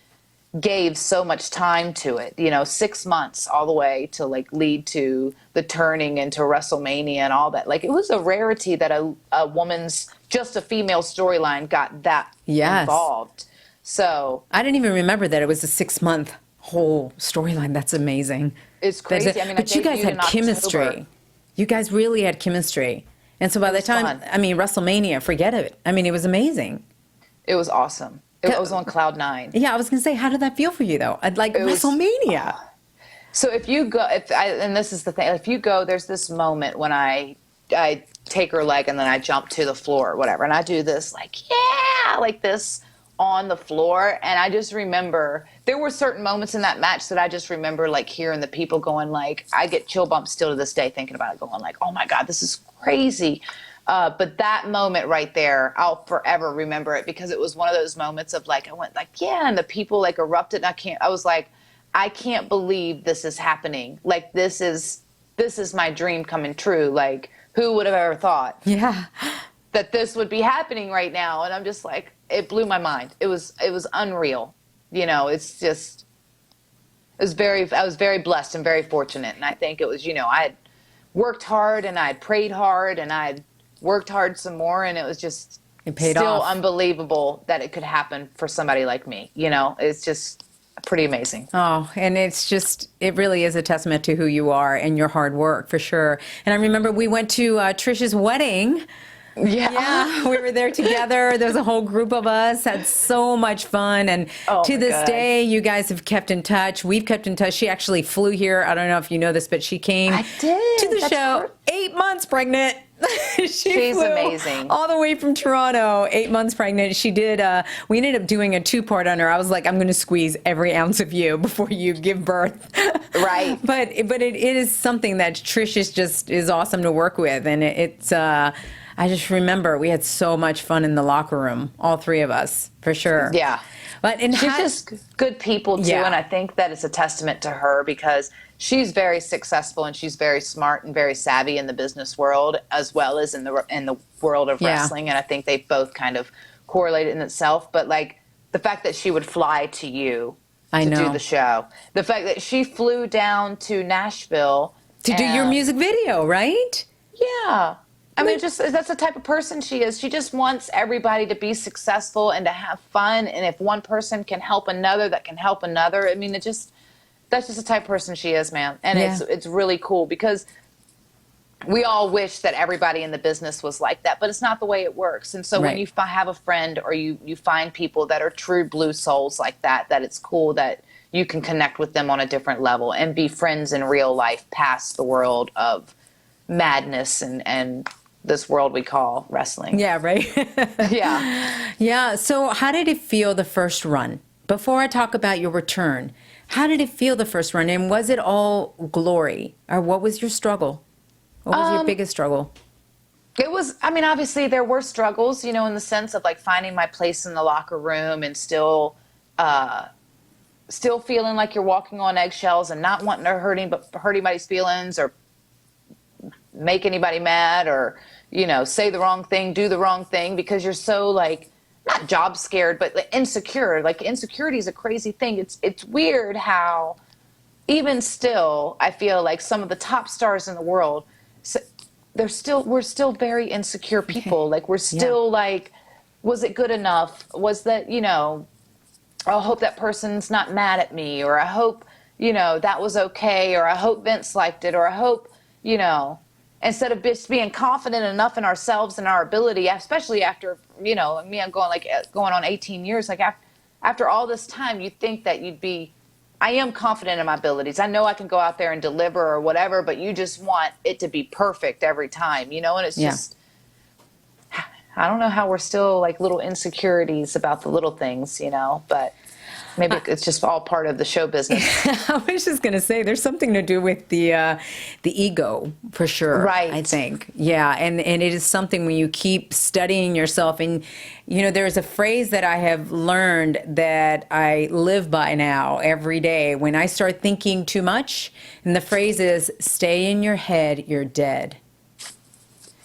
gave so much time to it, 6 months all the way to lead to the turning into WrestleMania and all that. It was a rarity that a woman's, just a female storyline got that involved. So I didn't even remember that it was a 6-month whole storyline. That's amazing. It's crazy. But you guys had chemistry. You guys really had chemistry. And so by the time, WrestleMania, forget it. It was amazing. It was awesome. It was on cloud nine. Yeah, I was going to say, how did that feel for you, though? WrestleMania. So if you go, and this is the thing, if you go, there's this moment when I take her leg and then I jump to the floor or whatever, and I do this this on the floor, and I just remember there were certain moments in that match that I just remember hearing the people going I get chill bumps still to this day thinking about it, going oh my God, this is crazy. But that moment right there, I'll forever remember it, because it was one of those moments of I went and the people erupted, and I was I can't believe this is happening. This is my dream coming true. Who would have ever thought that this would be happening right now? And I'm just it blew my mind. It was unreal. It's just, I was very blessed and very fortunate. And I think it was, I had worked hard and I had prayed hard and I had worked hard some more, and it was just still unbelievable that it could happen for somebody like me. It's just pretty amazing. Oh, and it really is a testament to who you are and your hard work, for sure. And I remember we went to Trish's wedding. Yeah, we were there together. There was a whole group of us, had so much fun. And to this day, you guys have kept in touch. We've kept in touch. She actually flew here. I don't know if you know this, but she came to the show 8 months pregnant. She's amazing. All the way from Toronto, 8 months pregnant. She did, we ended up doing a 2-part on her. I was like, I'm going to squeeze every ounce of you before you give birth. Right. But it is something that Trish is awesome to work with. And it's, I just remember we had so much fun in the locker room, all three of us, for sure. Yeah. But she's just good people too, and I think that it's a testament to her because she's very successful and she's very smart and very savvy in the business world as well as in the world of wrestling, and I think they both kind of correlate in itself. But like the fact that she would fly to you to do the show, the fact that she flew down to Nashville to do your music video, right? Yeah. I mean, just that's the type of person she is. She just wants everybody to be successful and to have fun. And if one person can help another, that can help another. I mean, that's just the type of person she is, man. And it's really cool because we all wish that everybody in the business was like that, but it's not the way it works. And so when you have a friend or you find people that are true blue souls like that, that it's cool that you can connect with them on a different level and be friends in real life past the world of madness and this world we call wrestling. Yeah, right? Yeah. Yeah. So how did it feel the first run? Before I talk about your return, how did it feel the first run? And was it all glory? Or what was your struggle? What was your biggest struggle? It was, I mean, obviously there were struggles, you know, in the sense of like finding my place in the locker room and still feeling like you're walking on eggshells and not wanting to hurt anybody's feelings or make anybody mad or, you know, say the wrong thing, do the wrong thing because you're so like, not job scared, but like insecure. Like insecurity is a crazy thing. It's weird how even still, I feel like some of the top stars in the world, we're still very insecure people. Like we're still like, was it good enough? Was that, you know, I hope that person's not mad at me, or I hope, you know, that was okay, or I hope Vince liked it, or I hope, you know, instead of just being confident enough in ourselves and our ability, especially after, you know, me, I'm going on 18 years, like after all this time, you'd think that you'd be, I am confident in my abilities. I know I can go out there and deliver or whatever, but you just want it to be perfect every time, you know, and it's just, I don't know how we're still like little insecurities about the little things, you know, but maybe it's just all part of the show business. I was just going to say there's something to do with the ego for sure. Right. I think. Yeah. And it is something when you keep studying yourself and, you know, there's a phrase that I have learned that I live by now every day. When I start thinking too much, and the phrase is stay in your head, you're dead.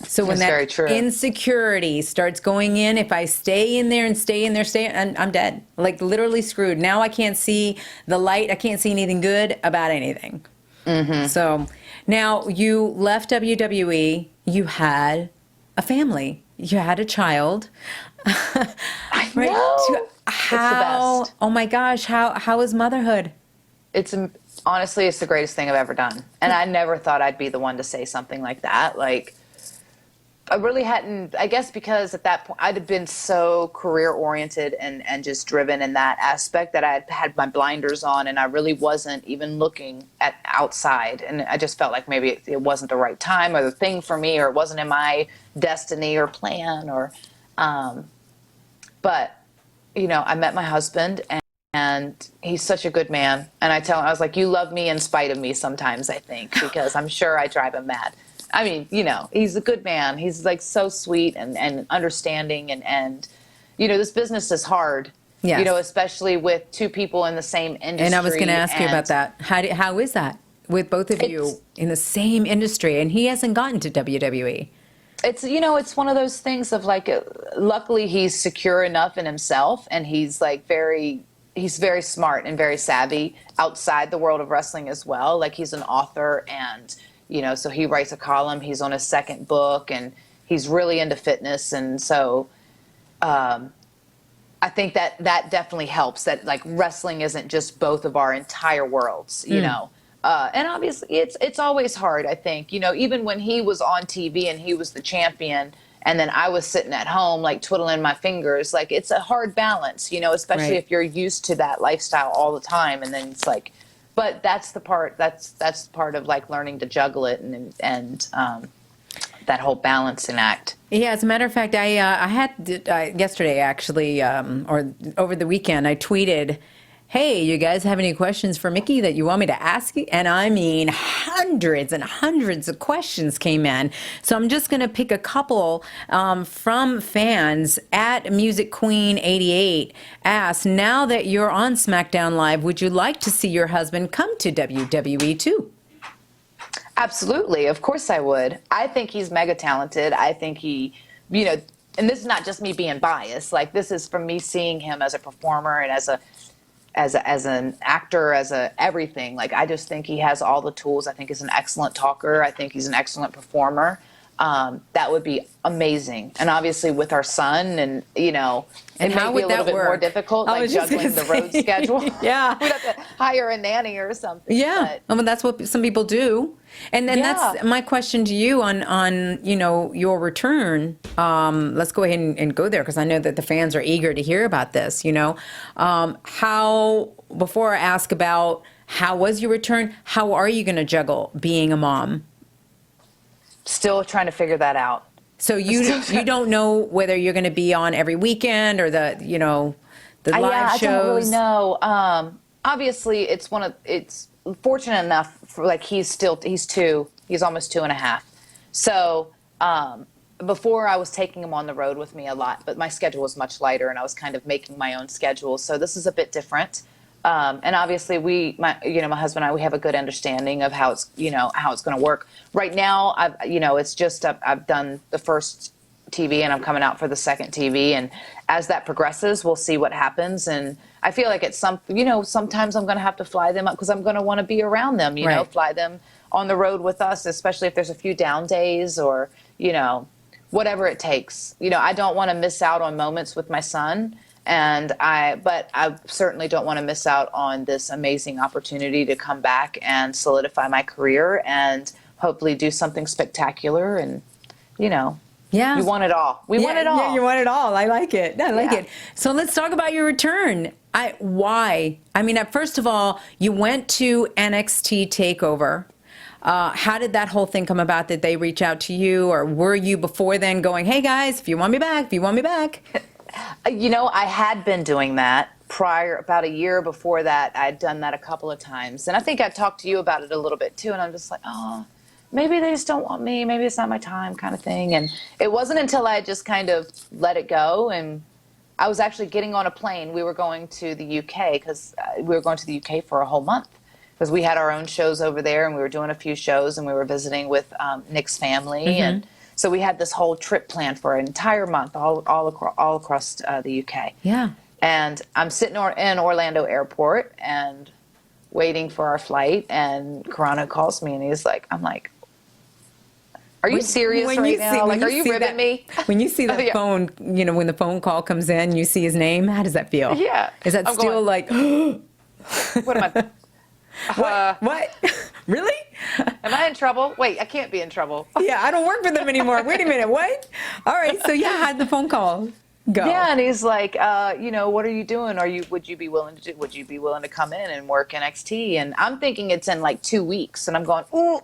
So when that insecurity starts going in, if I stay in there and I'm dead, like literally screwed. Now I can't see the light. I can't see anything good about anything. Mm-hmm. So now you left WWE. You had a family. You had a child. I know. It's the best. Oh my gosh. How is motherhood? Honestly, it's the greatest thing I've ever done. And I never thought I'd be the one to say something like that. Like, I really hadn't, I guess because at that point I'd have been so career oriented and just driven in that aspect that I had my blinders on and I really wasn't even looking at outside. And I just felt like maybe it wasn't the right time or the thing for me, or it wasn't in my destiny or plan or, but you know, I met my husband and he's such a good man. And I tell him, I was like, you love me in spite of me sometimes, I think, because I'm sure I drive him mad. I mean, you know, he's a good man. He's like so sweet and understanding and, you know, this business is hard, you know, especially with two people in the same industry. And I was going to ask you about that. How is that with both of you in the same industry? And he hasn't gotten to WWE. It's, you know, it's one of those things of like, luckily he's secure enough in himself and he's like he's very smart and very savvy outside the world of wrestling as well. Like he's an author and, you know, so he writes a column, he's on his second book, and he's really into fitness. And so I think that definitely helps, that like wrestling isn't just both of our entire worlds, you know. And obviously it's always hard, I think. You know, even when he was on TV and he was the champion and then I was sitting at home like twiddling my fingers, like it's a hard balance, you know, especially if you're used to that lifestyle all the time. And then it's like, but that's the part of like learning to juggle it and that whole balancing act. Yeah, as a matter of fact, I had yesterday actually, or over the weekend, I tweeted hey, you guys have any questions for Mickie that you want me to ask? And I mean, hundreds and hundreds of questions came in. So I'm just going to pick a couple from fans. At Music Queen 88 asked, now that you're on SmackDown Live, would you like to see your husband come to WWE too? Absolutely. Of course I would. I think he's mega talented. I think he, you know, and this is not just me being biased. Like, this is from me seeing him as a performer and as an actor, as a everything. Like, I just think he has all the tools. I think he's an excellent talker. I think he's an excellent performer. That would be amazing. And obviously with our son, and it And how may be would a little that bit more work? difficult, I like was just juggling gonna the road say. schedule. Yeah. We'd have to hire a nanny or something. Yeah, but- that's what some people do. And then Yeah. that's my question to you on your return. Let's go ahead and go there, because I know that the fans are eager to hear about this. How, before I ask about how was your return, how are you going to juggle being a mom? Still trying to figure that out. So you don't know whether you're going to be on every weekend or the live I shows? don't really know. Obviously, it's fortunate enough for, like, he's 2. He's almost 2.5. So before, I was taking him on the road with me a lot, but my schedule was much lighter, and I was kind of making my own schedule. So this is a bit different. And obviously, my husband and I, we have a good understanding of how it's going to work. Right now, I've done the first TV, and I'm coming out for the second TV. And as that progresses, we'll see what happens. And I feel like sometimes I'm going to have to fly them up, because I'm going to want to be around them, Right. fly them on the road with us, especially if there's a few down days or, whatever it takes. I don't want to miss out on moments with my son. But I certainly don't want to miss out on this amazing opportunity to come back and solidify my career and hopefully do something spectacular. And, Yeah. we want it all. We want it all. Yeah, you want it all. I like it. I like it. So let's talk about your return. Why? I mean, first of all, you went to NXT TakeOver. How did that whole thing come about? Did they reach out to you, or were you before then going, hey guys, if you want me back? I had been doing that prior, about a year before that. I'd done that a couple of times. And I think I talked to you about it a little bit too. And I'm just like, oh, maybe they just don't want me. Maybe it's not my time, kind of thing. And it wasn't until I just kind of let it go. And I was actually getting on a plane. We were going to the UK, because we were going to the UK for a whole month, because we had our own shows over there, and we were doing a few shows, and we were visiting with Nick's family. Mm-hmm. And so we had this whole trip planned for an entire month, all across the UK. Yeah. And I'm sitting in Orlando Airport and waiting for our flight, and Carano calls me, and I'm like, are you serious right now? Like, are you ribbing me? When you see that Yeah. phone, when the phone call comes in, you see his name, how does that feel? Yeah. Is that I'm still going, like, what am I? what? Really? Am I in trouble? Wait, I can't be in trouble. Yeah, I don't work for them anymore. Wait a minute, what? All right, so yeah, how'd the phone call go? Yeah, and he's like, what are you doing? Would you be willing to come in and work NXT? And I'm thinking it's in like 2 weeks, and I'm going, ooh,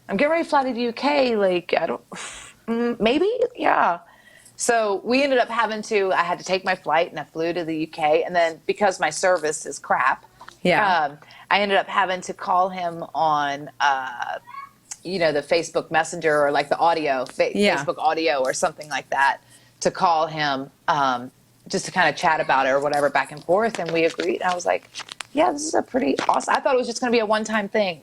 I'm getting ready to fly to the UK. Like, I don't, maybe, yeah. So we ended up I had to take my flight, and I flew to the UK, and then because my service is crap, I ended up having to call him on, the Facebook Messenger, or like the audio, Facebook audio or something like that, to call him just to kind of chat about it or whatever, back and forth. And we agreed. I was like, yeah, this is a pretty awesome. I thought it was just going to be a one-time thing.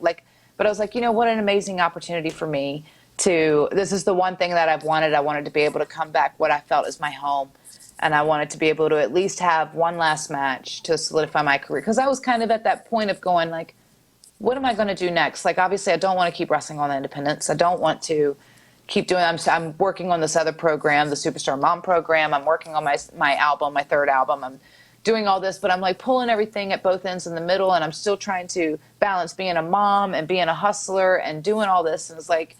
But I was like, what an amazing opportunity for me this is the one thing that I've wanted. I wanted to be able to come back what I felt is my home. And I wanted to be able to at least have one last match to solidify my career. Because I was kind of at that point of going, like, what am I going to do next? Like, obviously, I don't want to keep wrestling on the independents. I don't want to keep doing I'm working on this other program, the Superstar Mom program. I'm working on my album, my third album. I'm doing all this, but I'm like pulling everything at both ends in the middle. And I'm still trying to balance being a mom and being a hustler and doing all this. And it's like,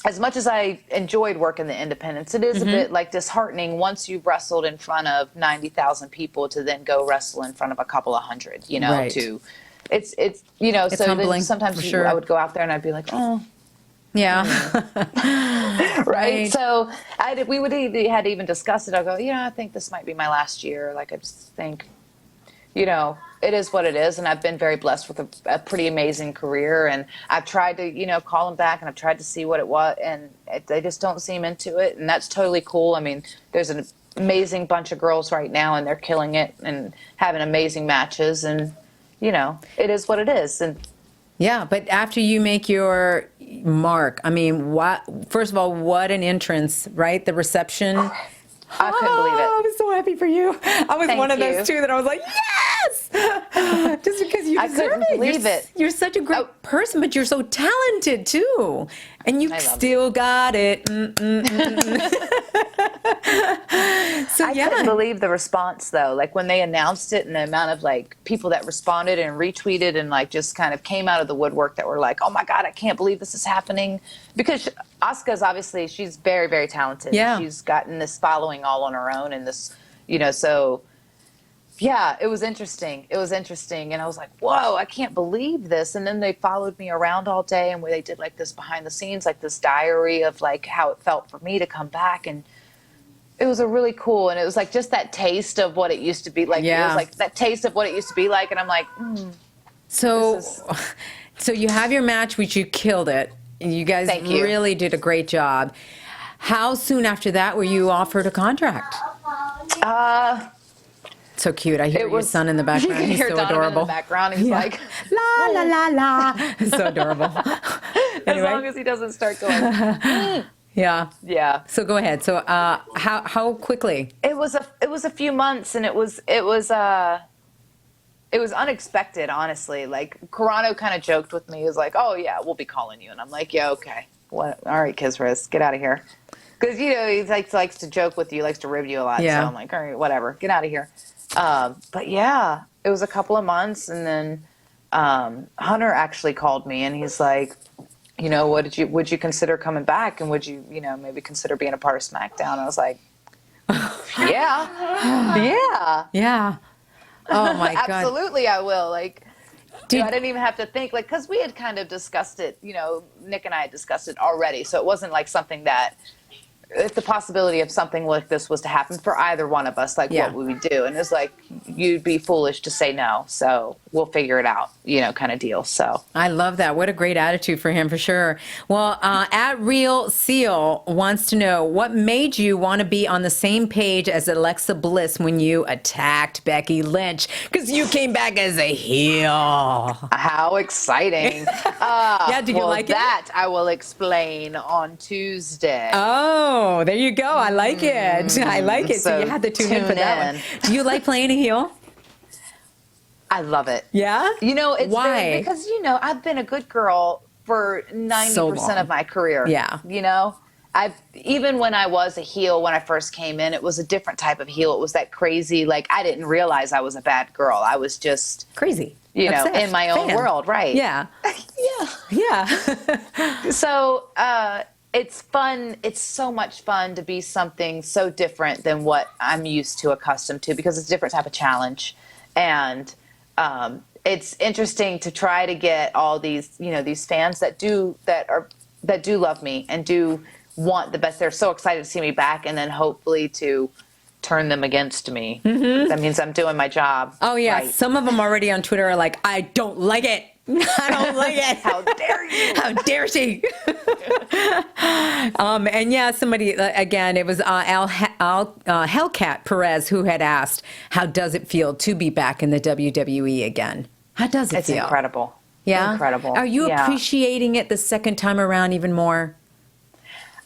as much as I enjoyed working the independents, it is a bit like disheartening once you've wrestled in front of 90,000 people to then go wrestle in front of a couple of hundred, Right. It's so humbling, then sometimes for sure. I would go out there and I'd be like, oh, Yeah. right. So we had even discussed it. I'll go, I think this might be my last year. Like, I just think, you know, it is what it is, and I've been very blessed with a pretty amazing career, and I've tried to, you know, call them back, and I've tried to see what it was, and they just don't seem into it, and that's totally cool. I mean, there's an amazing bunch of girls right now, and they're killing it and having amazing matches, and, you know, it is what it is. And Yeah, but after you make your mark, I mean, first of all, what an entrance, right? The reception. I couldn't believe it. I was so happy for you. I was Thank one of you. those two that I was like, yes! Just because you I deserve couldn't it. believe it. You're such a great person, but you're so talented too. And you I love still got it. So I yeah. couldn't believe the response though. Like when they announced it and the amount of like people that responded and retweeted and like just kind of came out of the woodwork that were like, oh my God, I can't believe this is happening. Because Asuka's obviously, she's very, very talented. Yeah. She's gotten this following all on her own and this, you know, so yeah, it was interesting. It was interesting. And I was like, whoa, I can't believe this. And then they followed me around all day and where they did like this behind the scenes, like this diary of like how it felt for me to come back. And it was a really cool, and it was like just that taste of what it used to be like. Yeah. It was like that taste of what it used to be like. And I'm like, So you have your match, which you killed it. You guys Thank you. really did a great job. How soon after that were you offered a contract? So cute. I hear your son in the You background. can He's hear so Donovan adorable. in the background. He's like, La la la la. So adorable. as long as he doesn't start going. Yeah. Yeah. So go ahead. So how quickly? It was a few months, and it was unexpected, honestly. Like Carano kind of joked with me. He was like, "Oh yeah, we'll be calling you," and I'm like, "Yeah, okay. What? All right, Kizris, get out of here." Because you know he likes to joke with you, likes to rib you a lot. Yeah. So I'm like, all right, whatever, get out of here. But yeah, it was a couple of months, and then Hunter actually called me, and he's like, you know, would you consider coming back, and would you, you know, maybe consider being a part of SmackDown? I was like, yeah. Yeah. Oh my God. Absolutely, I will. Like, you know, I didn't even have to think, like, because we had kind of discussed it, you know, Nick and I had discussed it already. So it wasn't like something that, if the possibility of something like this was to happen for either one of us, like, what would we do? And it's like, you'd be foolish to say no. So we'll figure it out, you know, kind of deal. So I love that. What a great attitude for him, for sure. Well, at Real Seal wants to know, what made you want to be on the same page as Alexa Bliss when you attacked Becky Lynch? Because you came back as a heel. how exciting. Did you like it? That I will explain on Tuesday. Oh, there you go. I like it. I like it. So you had to tune in for that one. Do you like playing a heel? I love it. Yeah? You know, it's Why? because, you know, I've been a good girl for 90% of my career. Yeah. You know, even when I was a heel, when I first came in, it was a different type of heel. It was that crazy, like, I didn't realize I was a bad girl. I was just crazy. You know, Obsessed. in my own Fan. world. Right. Yeah. Yeah. So, it's fun. It's so much fun to be something so different than what I'm used to, accustomed to, because it's a different type of challenge. And it's interesting to try to get all these, you know, these fans that do love me and do want the best. They're so excited to see me back, and then hopefully to turn them against me. Mm-hmm. That means I'm doing my job. Oh, yeah. Right. Some of them already on Twitter are like, I don't like it. I don't like it. How dare you? How dare she? And yeah, somebody, again, it was Hellcat Perez who had asked, how does it feel to be back in the WWE again? How does it feel? It's incredible. Yeah? Incredible. Are you Yeah. appreciating it the second time around even more?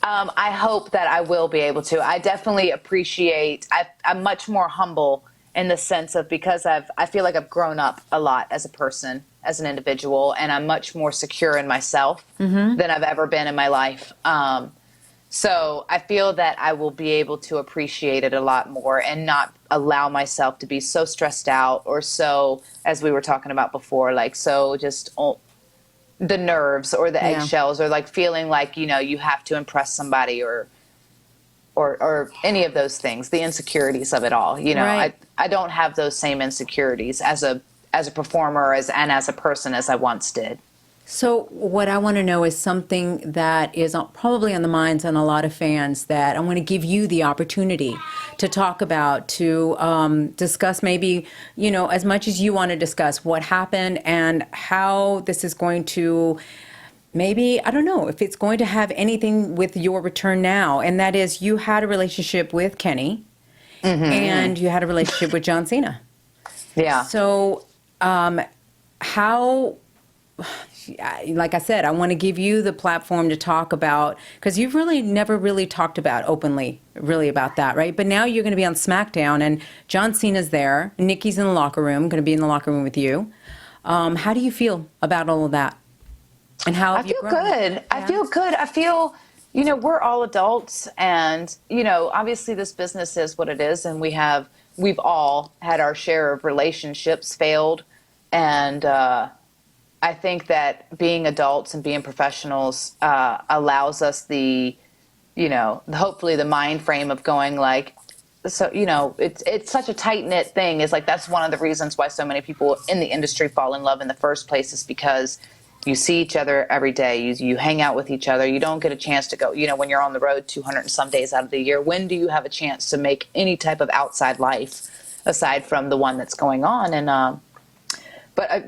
I hope that I will be able to. I definitely appreciate, I'm much more humble in the sense of, because I feel like I've grown up a lot as a person, as an individual, and I'm much more secure in myself than I've ever been in my life. So I feel that I will be able to appreciate it a lot more and not allow myself to be so stressed out or so, as we were talking about before, like so just the nerves or the eggshells or like feeling like, you know, you have to impress somebody or any of those things, the insecurities of it all. You know, Right. I don't have those same insecurities as a performer and as a person as I once did. So what I want to know is something that is probably on the minds on a lot of fans, that I want to give you the opportunity to talk about, to discuss maybe, as much as you want to discuss what happened and how this is going to maybe, I don't know, if it's going to have anything with your return now. And that is, you had a relationship with Kenny and you had a relationship with John Cena. Yeah. So how, like I said, I want to give you the platform to talk about, because you've really never really talked about openly really about that, right? But now you're going to be on SmackDown and John Cena's there, Nikki's in the locker room, going to be in the locker room with you. How do you feel about all of that? And how have I feel you grown? good. I feel good. I feel, we're all adults, and, obviously this business is what it is, and we've all had our share of relationships failed. And I think that being adults and being professionals allows us the, hopefully the mind frame of going like, so, it's such a tight-knit thing. Is like, that's one of the reasons why so many people in the industry fall in love in the first place, is because you see each other every day. You hang out with each other. You don't get a chance to go, when you're on the road 200 and some days out of the year, when do you have a chance to make any type of outside life aside from the one that's going on? And, but,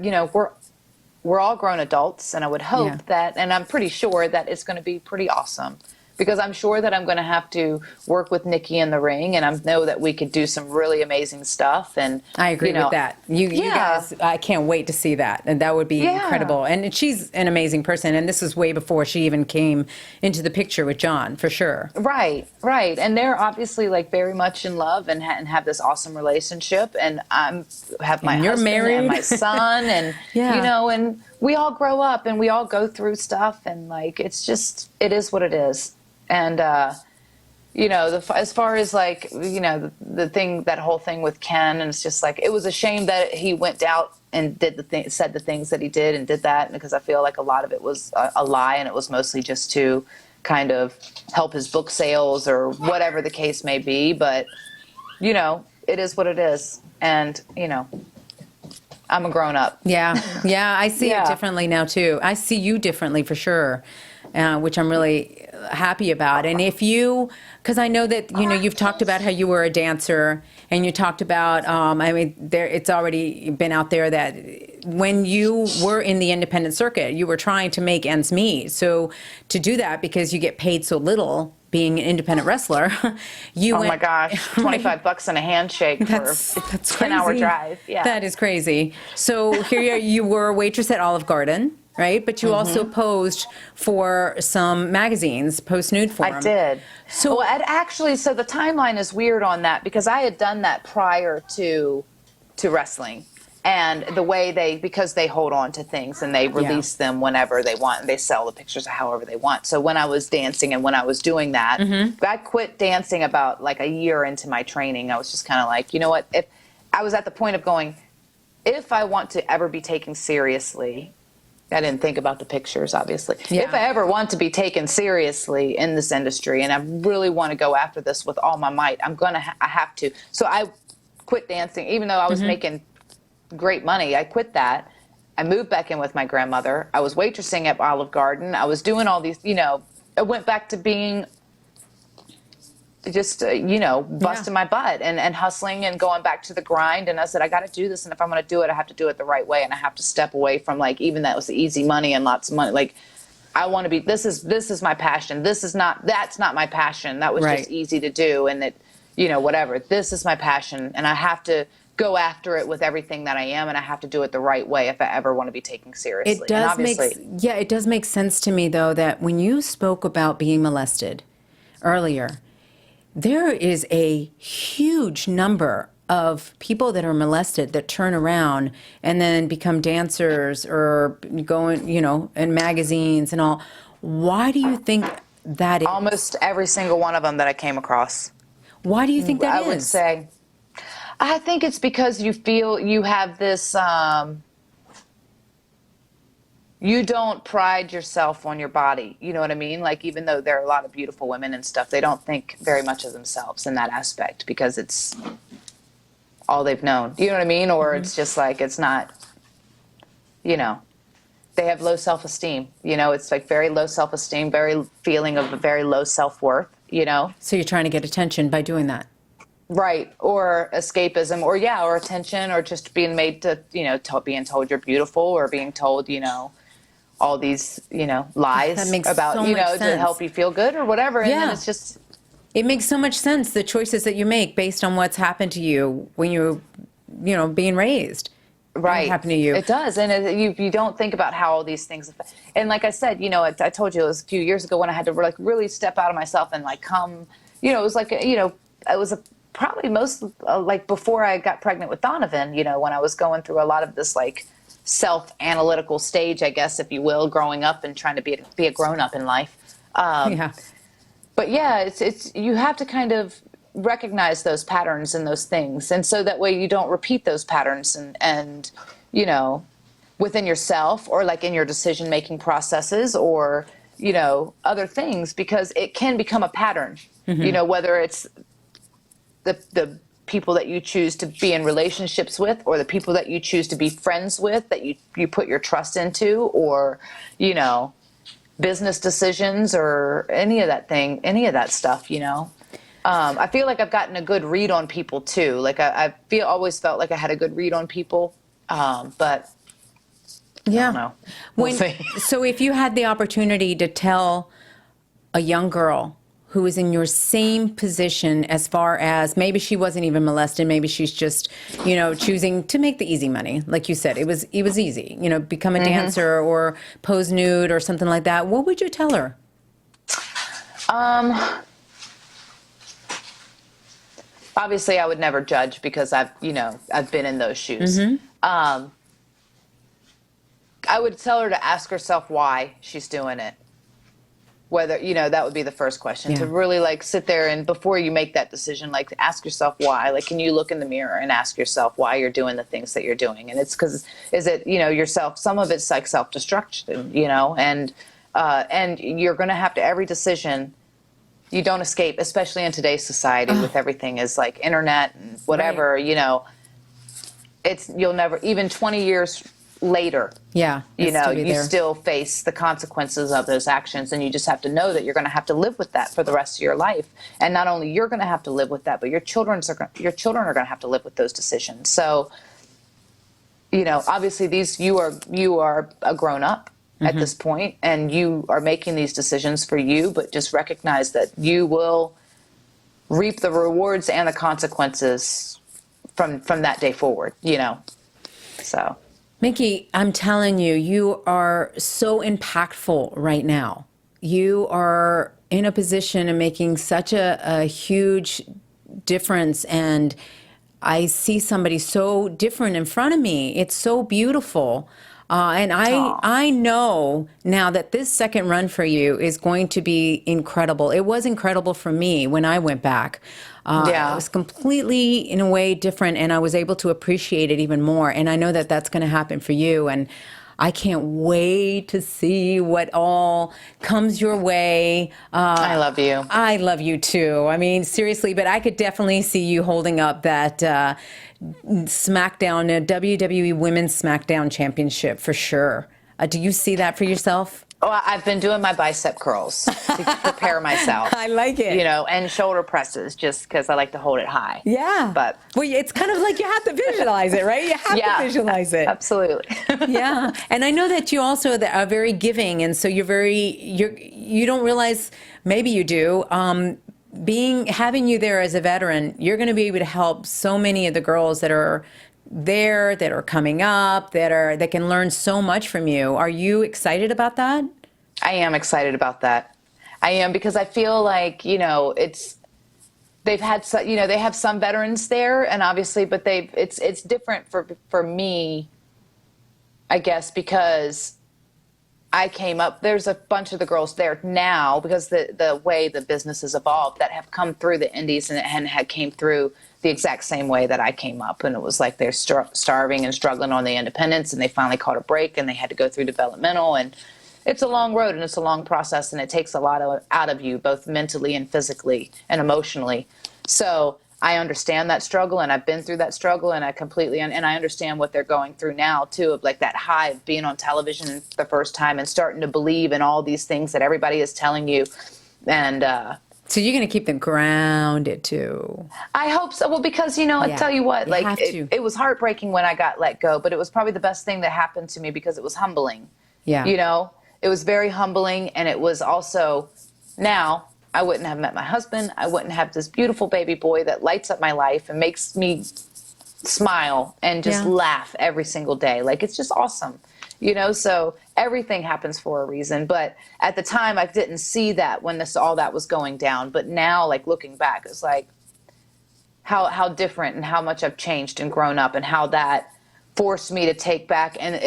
we're all grown adults, and I would hope that, and I'm pretty sure that it's going to be pretty awesome, because I'm sure that I'm going to have to work with Nikki in the ring, and I know that we could do some really amazing stuff. And I agree with that. You guys, I can't wait to see that. And that would be incredible. And she's an amazing person. And this is way before she even came into the picture with John, for sure. Right. And they're obviously like very much in love and have this awesome relationship. And have my you're husband married. And my son, and and we all grow up and we all go through stuff, and like it is what it is. And as far as like that whole thing with Ken, and it's just like, it was a shame that he went out and said the things that he did and did that, because I feel like a lot of it was a lie, and it was mostly just to kind of help his book sales or whatever the case may be. But it is what it is, and I'm a grown up. Yeah, I see it differently now too. I see you differently for sure, which I'm really happy about. And if you, because I know that you've talked about how you were a dancer, and you talked about it's already been out there that when you were in the independent circuit, you were trying to make ends meet. So to do that, because you get paid so little being an independent wrestler, my gosh, $25 and a handshake for a 10-hour drive. Yeah, that is crazy. So here you were a waitress at Olive Garden, right? But you also posed for some magazines, post nude for them. I did. So the timeline is weird on that, because I had done that prior to wrestling. And the way because they hold on to things and they release them whenever they want, and they sell the pictures however they want. So when I was dancing and when I was doing that, I quit dancing about like a year into my training. I was just kind of like, you know what? If I was at the point of going, if I want to ever be taken seriously, I didn't think about the pictures, obviously. Yeah. If I ever want to be taken seriously in this industry, and I really want to go after this with all my might, I have to. So I quit dancing, even though I was making great money. I quit that. I moved back in with my grandmother. I was waitressing at Olive Garden. I was doing all these, I went back to being just, busting my butt and hustling and going back to the grind. And I said, I got to do this. And if I'm going to do it, I have to do it the right way. And I have to step away from even that was easy money and lots of money. Like, I want to be, this is my passion. That's not my passion. That was just easy to do. And whatever, this is my passion. And I have to go after it with everything that I am, and I have to do it the right way if I ever want to be taken seriously. It does make sense to me, though, that when you spoke about being molested earlier, there is a huge number of people that are molested that turn around and then become dancers or go in magazines and all. Why do you think that is? Almost every single one of them that I came across. Why do you think that is? I would say, I think it's because you feel you have this, you don't pride yourself on your body. You know what I mean? Like, even though there are a lot of beautiful women and stuff, they don't think very much of themselves in that aspect, because it's all they've known. You know what I mean? Or it's just like, it's not, they have low self-esteem. It's like very low self-esteem, very feeling of a very low self-worth, So you're trying to get attention by doing that? Right. Or escapism, or or attention, or just being made to, being told you're beautiful, or being told, all these, lies That makes about, so much to sense. help you feel good or whatever. And then Yeah. it's just, It makes so much sense, the choices that you make based on what's happened to you when you're, being raised. right. What happened to you. It does. And you don't think about how all these things affect. And like I said, I told you it was a few years ago when I had to really step out of myself and come, it was like, it was probably most like before I got pregnant with Donovan, when I was going through a lot of this self-analytical stage, I guess, if you will, growing up and trying to be a grown-up in life. Yeah. But it's you have to kind of recognize those patterns and those things, and so that way you don't repeat those patterns and within yourself, or in your decision-making processes, or other things, because it can become a pattern. Whether it's the people that you choose to be in relationships with, or the people that you choose to be friends with, that you put your trust into, or business decisions, or any of that stuff. I feel like I've gotten a good read on people too. I always felt like I had a good read on people, but Yeah. I don't know. We'll see. So if you had the opportunity to tell a young girl who is in your same position, as far as maybe she wasn't even molested, maybe she's just, choosing to make the easy money. Like you said, it was easy, become a dancer or pose nude or something like that. What would you tell her? Obviously I would never judge, because I've been in those shoes. I would tell her to ask herself why she's doing it. Whether, that would be the first question, to really sit there, and before you make that decision, ask yourself why. Can you look in the mirror and ask yourself why you're doing the things that you're doing? And it's because, is it, yourself, some of it's self-destruction, and you're going to have to, every decision, you don't escape, especially in today's society with everything is internet and whatever, Right. You'll never, even 20 years later, you still face the consequences of those actions, and you just have to know that you're going to have to live with that for the rest of your life. And not only you're going to have to live with that, but your children are going to have to live with those decisions. So, obviously you are a grown up at this point, and you are making these decisions for you, but just recognize that you will reap the rewards and the consequences from that day forward, so. Mickie, I'm telling you, you are so impactful right now. You are in a position of making such a huge difference, and I see somebody so different in front of me. It's so beautiful. And I know now that this second run for you is going to be incredible. It was incredible for me when I went back. It was completely, in a way, different, and I was able to appreciate it even more. And I know that that's going to happen for you. And I can't wait to see what all comes your way. I love you. I love you too. I mean, seriously, but I could definitely see you holding up that SmackDown, WWE Women's SmackDown Championship for sure. Do you see that for yourself? Oh, I've been doing my bicep curls to prepare myself. I like it. And shoulder presses, just because I like to hold it high. Yeah. But well, it's kind of like you have to visualize it, right? You have to visualize it. Absolutely. Yeah. And I know that you also are very giving, and so you don't realize, maybe you do, having you there as a veteran, you're going to be able to help so many of the girls that are there, that are coming up, that can learn so much from you. Are you excited about that? I am excited about that. I am, because I feel like, they have some veterans there, and obviously, but it's different for me, I guess, because I came up, there's a bunch of the girls there now, because the way the business has evolved, that have come through the indies and had came through the exact same way that I came up. And it was like they're starving and struggling on the independence, and they finally caught a break, and they had to go through developmental. And it's a long road, and it's a long process, and it takes a lot out of you, both mentally and physically and emotionally. So I understand that struggle, and I've been through that struggle, and I completely, and I understand what they're going through now too, of that high of being on television the first time and starting to believe in all these things that everybody is telling you. And So you're going to keep them grounded too. I hope so. Well, because, I Yeah, tell you what, you like have to. it was heartbreaking when I got let go, but it was probably the best thing that happened to me because it was humbling. Yeah. It was very humbling, and it was also, now I wouldn't have met my husband. I wouldn't have this beautiful baby boy that lights up my life and makes me smile and just laugh every single day. Like, it's just awesome. So everything happens for a reason. But at the time, I didn't see that when all that was going down. But now, like, looking back, it's like how different and how much I've changed and grown up, and how that forced me to take back and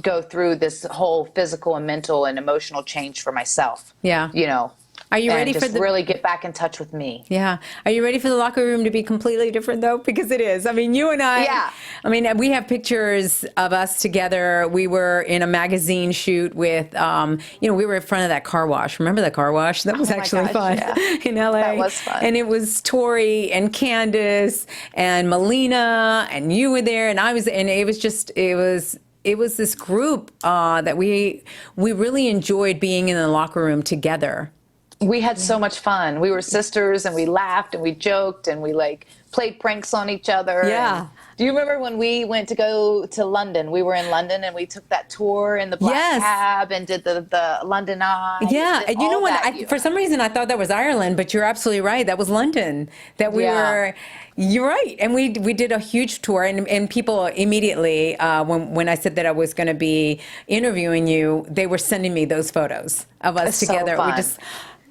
go through this whole physical and mental and emotional change for myself. Yeah. Are you ready for really get back in touch with me? Yeah. Are you ready for the locker room to be completely different, though? Because it is. I mean, you and I. Yeah. I mean, we have pictures of us together. We were in a magazine shoot with, we were in front of that car wash. Remember that car wash? That was actually fun in LA. That was fun. And it was Tori and Candace and Melina, and you were there, and I was, and it was this group that we really enjoyed being in the locker room together. We had so much fun. We were sisters, and we laughed and we joked and we played pranks on each other. Yeah. And do you remember when we went to go to London? We were in London and we took that tour in the black cab and did the London Eye. Yeah, and you know what? For some reason, I thought that was Ireland, but you're absolutely right. That was London. That we were. You're right, and we did a huge tour, and people immediately when I said that I was going to be interviewing you, they were sending me those photos of us together. So fun.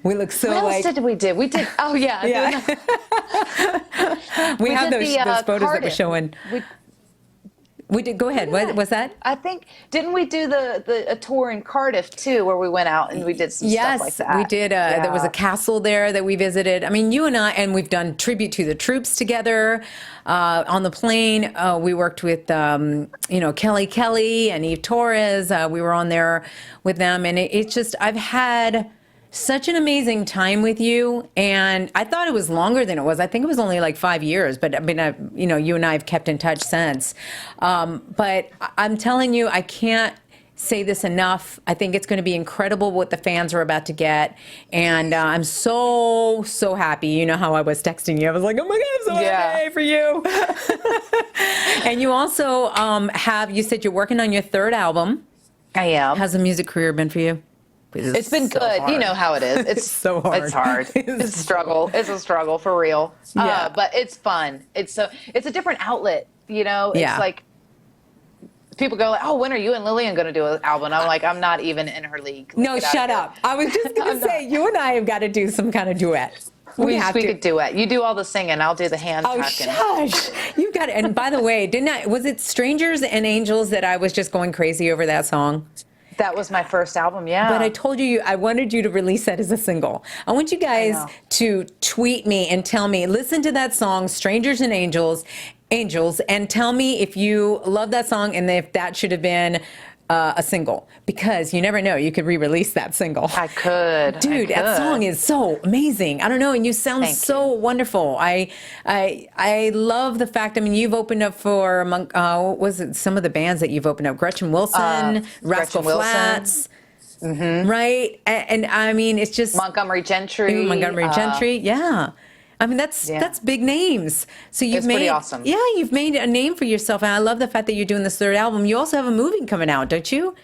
We look so what like. What else did we do? We did. Oh yeah. we have did those photos Cardiff. that we're showing. We did. Go ahead. What was that? I think, didn't we do a tour in Cardiff too, where we went out and we did some stuff like that? Yes, we did. There was a castle there that we visited. I mean, you and I, and we've done tribute to the troops together. On the plane, we worked with, Kelly and Eve Torres. We were on there with them, and it's just, I've had such an amazing time with you, and I thought it was longer than it was. I think it was only like 5 years, but I mean, you and I have kept in touch since. But I'm telling you, I can't say this enough. I think it's going to be incredible what the fans are about to get, and I'm so happy. You know how I was texting you. I was like, oh my God, I'm so happy for you. And you also you said you're working on your third album. I am. How's the music career been for you? It's been so good. hard. You know how it is. It's so hard. It's hard. It's a struggle. It's a struggle for real. Yeah. But it's fun. It's a different outlet. It's like people go like, oh, when are you and Lilian going to do an album? I'm like, I'm not even in her league. No, shut up. I was just going to say, you and I have got to do some kind of duet. We could do it. You do all the singing. I'll do the hand tucking. Shush. You got it. And by the way, was it Strangers and Angels that I was just going crazy over that song? That was my first album, yeah. But I told you, I wanted you to release that as a single. I want you guys to tweet me and tell me, listen to that song, Strangers and Angels, and tell me if you love that song and if that should have been a single. Because you never know, you could re-release that single. I could. Dude, that song is so amazing. I don't know, and you sound so wonderful. I love the fact, I mean, you've opened up for, what was it, some of the bands that you've opened up? Gretchen Wilson, Rascal Flatts. Mm-hmm. Right? And I mean, it's just... Montgomery Gentry. Yeah. I mean, that's big names. So you've made, pretty awesome. Yeah, you've made a name for yourself, and I love the fact that you're doing this third album. You also have a movie coming out, don't you?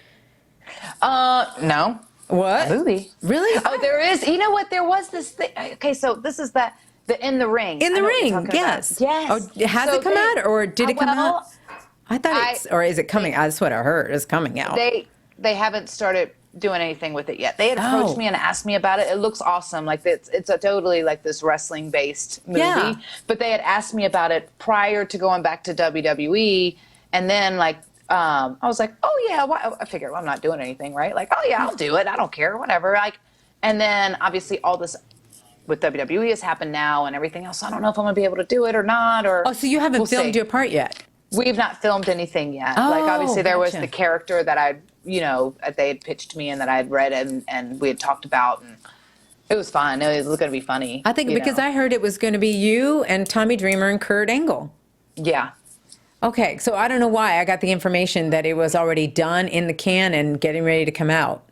No. What? A movie? Really? Oh, there is. You know what? There was this thing. Okay, so this is the In the Ring. In the Ring, yes. Yes. Oh, has it come out, or did it come out? I thought or is it coming out? That's what I heard. It's coming out. They haven't started doing anything with it yet. They had approached me and asked me about it. It looks awesome. Like it's a totally like this wrestling based movie. Yeah. But they had asked me about it prior to going back to WWE, and then I was like, oh yeah. I figured, well, I'm not doing anything, right? Like, oh yeah, I'll do it. I don't care, whatever. Like, and then obviously all this with WWE has happened now and everything else. So I don't know if I'm gonna be able to do it or not. Or so you haven't filmed your part yet? We've not filmed anything yet. Oh, like obviously there was gotcha. the character that they had pitched me and that I had read and we had talked about, and it was fun. It was going to be funny. I think because I heard it was going to be you and Tommy Dreamer and Kurt Angle. Yeah. Okay, so I don't know why I got the information that it was already done in the can and getting ready to come out.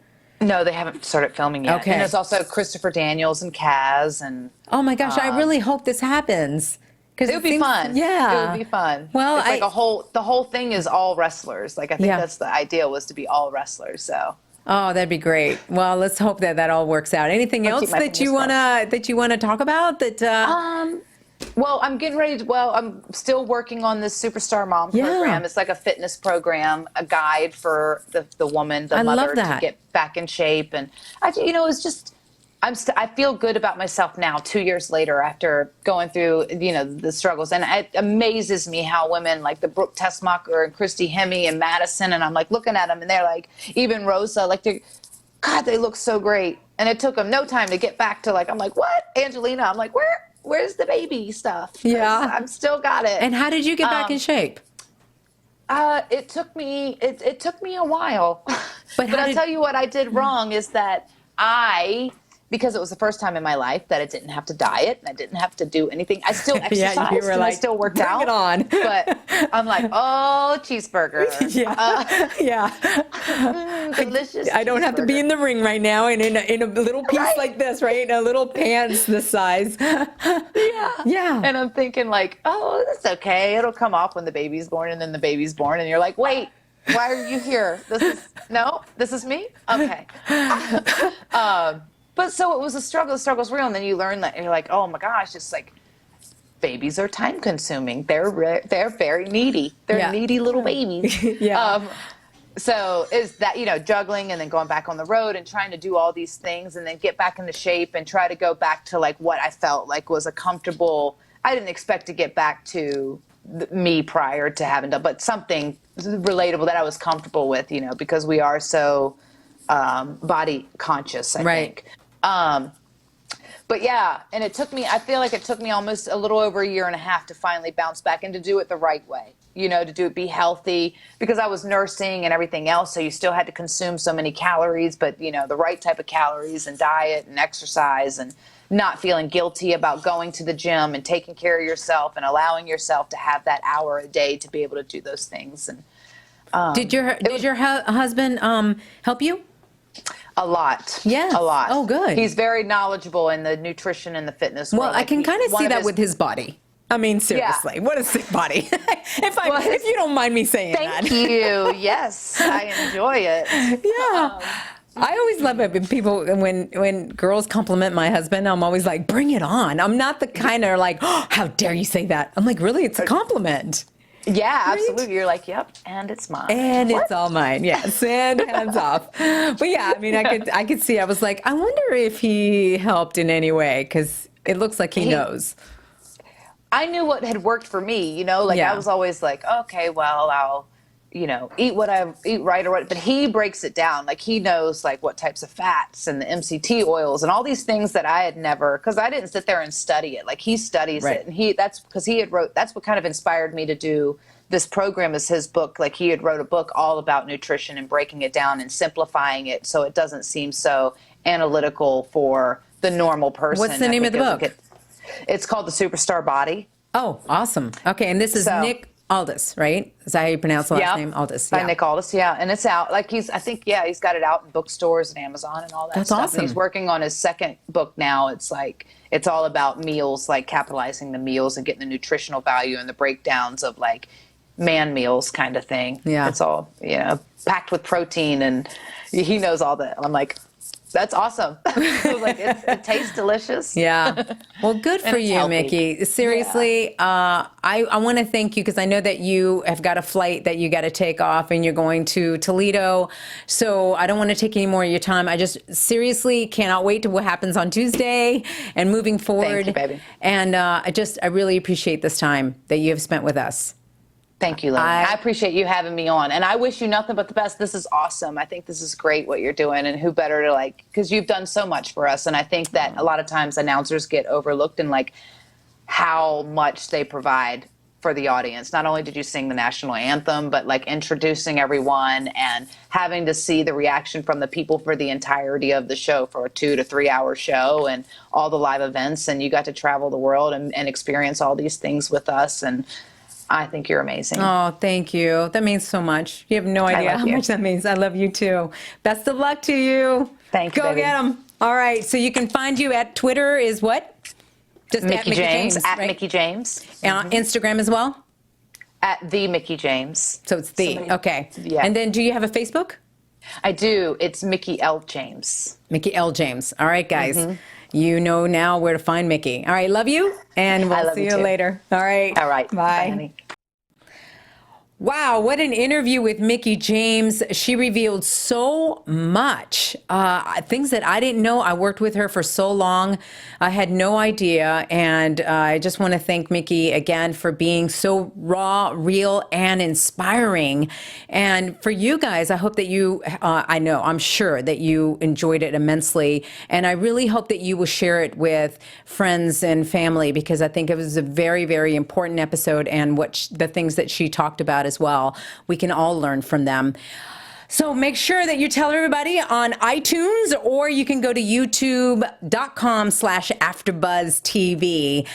No, they haven't started filming yet. Okay. And there's also Christopher Daniels and Kaz and. Oh my gosh, I really hope this happens. Because it would be fun. Yeah. It would be fun. Well, it's like the whole thing is all wrestlers. Like I think that's the idea, was to be all wrestlers. So. Oh, that'd be great. Well, let's hope that all works out. Anything else that you wanna talk about? Well, I'm getting ready to. Well, I'm still working on this Superstar Mom program. It's like a fitness program, a guide for the woman, the mother, to get back in shape. And it's just. I feel good about myself now, 2 years later, after going through, the struggles. And it amazes me how women like the Brooke Tessmacher and Christy Hemme and Madison, and I'm like looking at them, and they're like, even Rosa, like they look so great. And it took them no time to get back to I'm like, what? Angelina, I'm like, where's the baby stuff? Yeah. I'm still got it. And how did you get back in shape? It took me a while. But I'll tell you what I did wrong is that because it was the first time in my life that I didn't have to diet and I didn't have to do anything. I still exercised and I still worked out. Bring it on. But I'm like, oh, cheeseburger. Delicious. I don't have to be in the ring right now and in a little piece like this, right? In a little pants this size. Yeah. And I'm thinking oh, that's okay. It'll come off when the baby's born, and then the baby's born and you're like, wait, why are you here? This is me? Okay. But so it was a struggle. The struggle's real. And then you learn that you're like, oh my gosh, just babies are time consuming. They're very needy. They're needy little babies. So is that, juggling and then going back on the road and trying to do all these things and then get back into shape and try to go back to what I felt like was a comfortable, I didn't expect to get back to me prior to having done, but something relatable that I was comfortable with, because we are so body conscious, I think. But yeah, and I feel like it took me almost a little over a year and a half to finally bounce back and to do it the right way, to be healthy, because I was nursing and everything else. So you still had to consume so many calories, but the right type of calories and diet and exercise and not feeling guilty about going to the gym and taking care of yourself and allowing yourself to have that hour a day to be able to do those things. And did your husband help you? A lot. Yeah. A lot. Oh, good. He's very knowledgeable in the nutrition and the fitness world. Well, I can kind of see that with his body. I mean, seriously, what a sick body. If you don't mind me saying that. Thank you. Yes, I enjoy it. Yeah. I always love it when people, when girls compliment my husband, I'm always like, bring it on. I'm not the kind of oh, how dare you say that? I'm like, really? It's a compliment. Yeah, absolutely. You're like, yep, and it's mine. And it's all mine. Yes, and hands off. But yeah, I mean, I could see. I was like, I wonder if he helped in any way, because it looks like he knows. I knew what had worked for me. I was always like, okay, well, I'll, eat what I eat right or what. But he breaks it down. He knows what types of fats and the MCT oils and all these things that I had never, because I didn't sit there and study it. He studies it, and that's because he had wrote. That's what kind of inspired me to do this program. Is his book. He had wrote a book all about nutrition and breaking it down and simplifying it so it doesn't seem so analytical for the normal person. What's the name of the book? It's called The Superstar Body. Oh, awesome. Okay, and this is Nick Aldis, right? Is that how you pronounce the last name? Aldis. By Nick Aldis, and it's out. He's got it out in bookstores and Amazon and all that That's stuff. awesome. And he's working on his second book now. It's it's all about meals, capitalizing the meals and getting the nutritional value and the breakdowns of man meals kind of thing. Yeah. It's all, packed with protein, and he knows all that. I'm like, that's awesome. It tastes delicious. Yeah. Well, good for you, healthy. Mickie. Seriously, I want to thank you, because I know that you have got a flight that you got to take off and you're going to Toledo. So I don't want to take any more of your time. I just seriously cannot wait to what happens on Tuesday and moving forward. Thank you, baby. And I really appreciate this time that you have spent with us. Thank you, Lilian. I appreciate you having me on, and I wish you nothing but the best. This is awesome. I think this is great what you're doing, and who better to because you've done so much for us, and I think that a lot of times announcers get overlooked in how much they provide for the audience. Not only did you sing the national anthem, but introducing everyone and having to see the reaction from the people for the entirety of the show, for a 2 to 3 hour show, and all the live events, and you got to travel the world and experience all these things with us, and I think you're amazing. Oh, thank you. That means so much. You have no idea love how you. much that means. I love you too. Best of luck to you. Thank you, Go baby. get them. All right. So you can find you at Twitter is what? Just Mickie James, at right? Mickie James. And on Instagram as well? At the Mickie James. So it's the. Okay. Yeah. And then do you have a Facebook? I do. It's Mickie L. James. Mickie L. James. All right, guys. You know now where to find Mickie. All right. Love you. And I we'll love see you you too. later. All right. All right. Bye. honey. Wow, what an interview with Mickie James. She revealed so much, things that I didn't know. I worked with her for so long. I had no idea. And I just want to thank Mickie again for being so raw, real, and inspiring. And for you guys, I hope that you, I'm sure that you enjoyed it immensely. And I really hope that you will share it with friends and family, because I think it was a very, very important episode, and the things that she talked about as well. We can all learn from them. So make sure that you tell everybody on iTunes, or you can go to youtube.com/AfterBuzzTV.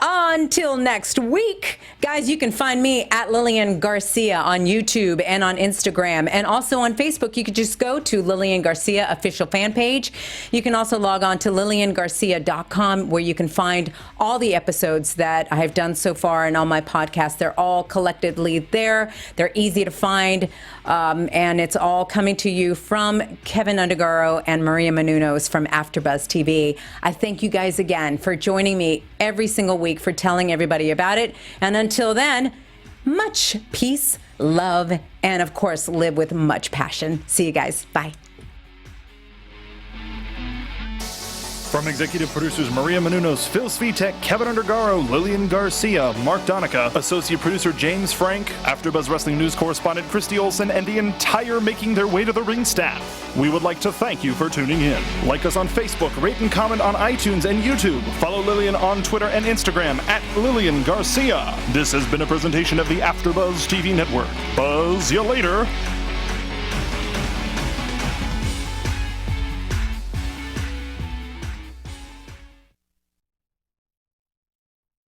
Until next week, guys, you can find me at Lilian Garcia on YouTube and on Instagram, and also on Facebook. You could just go to Lilian Garcia official fan page. You can also log on to liliangarcia.com, where you can find all the episodes that I have done so far and all my podcasts. They're all collectively there. They're easy to find, and it's all coming to you from Kevin Undergaro and Maria Menounos from AfterBuzz TV. I thank you guys again for joining me every single week, for telling everybody about it. And until then, much peace, love, and of course, live with much passion. See you guys. Bye. From executive producers Maria Menounos, Phil Svitek, Kevin Undergaro, Lilian Garcia, Mark Donica, associate producer James Frank, AfterBuzz Wrestling News correspondent Christy Olson, and the entire Making Their Way to the Ring staff, we would like to thank you for tuning in. Like us on Facebook, rate and comment on iTunes and YouTube. Follow Lilian on Twitter and Instagram at Lilian Garcia. This has been a presentation of the AfterBuzz TV Network. Buzz you later.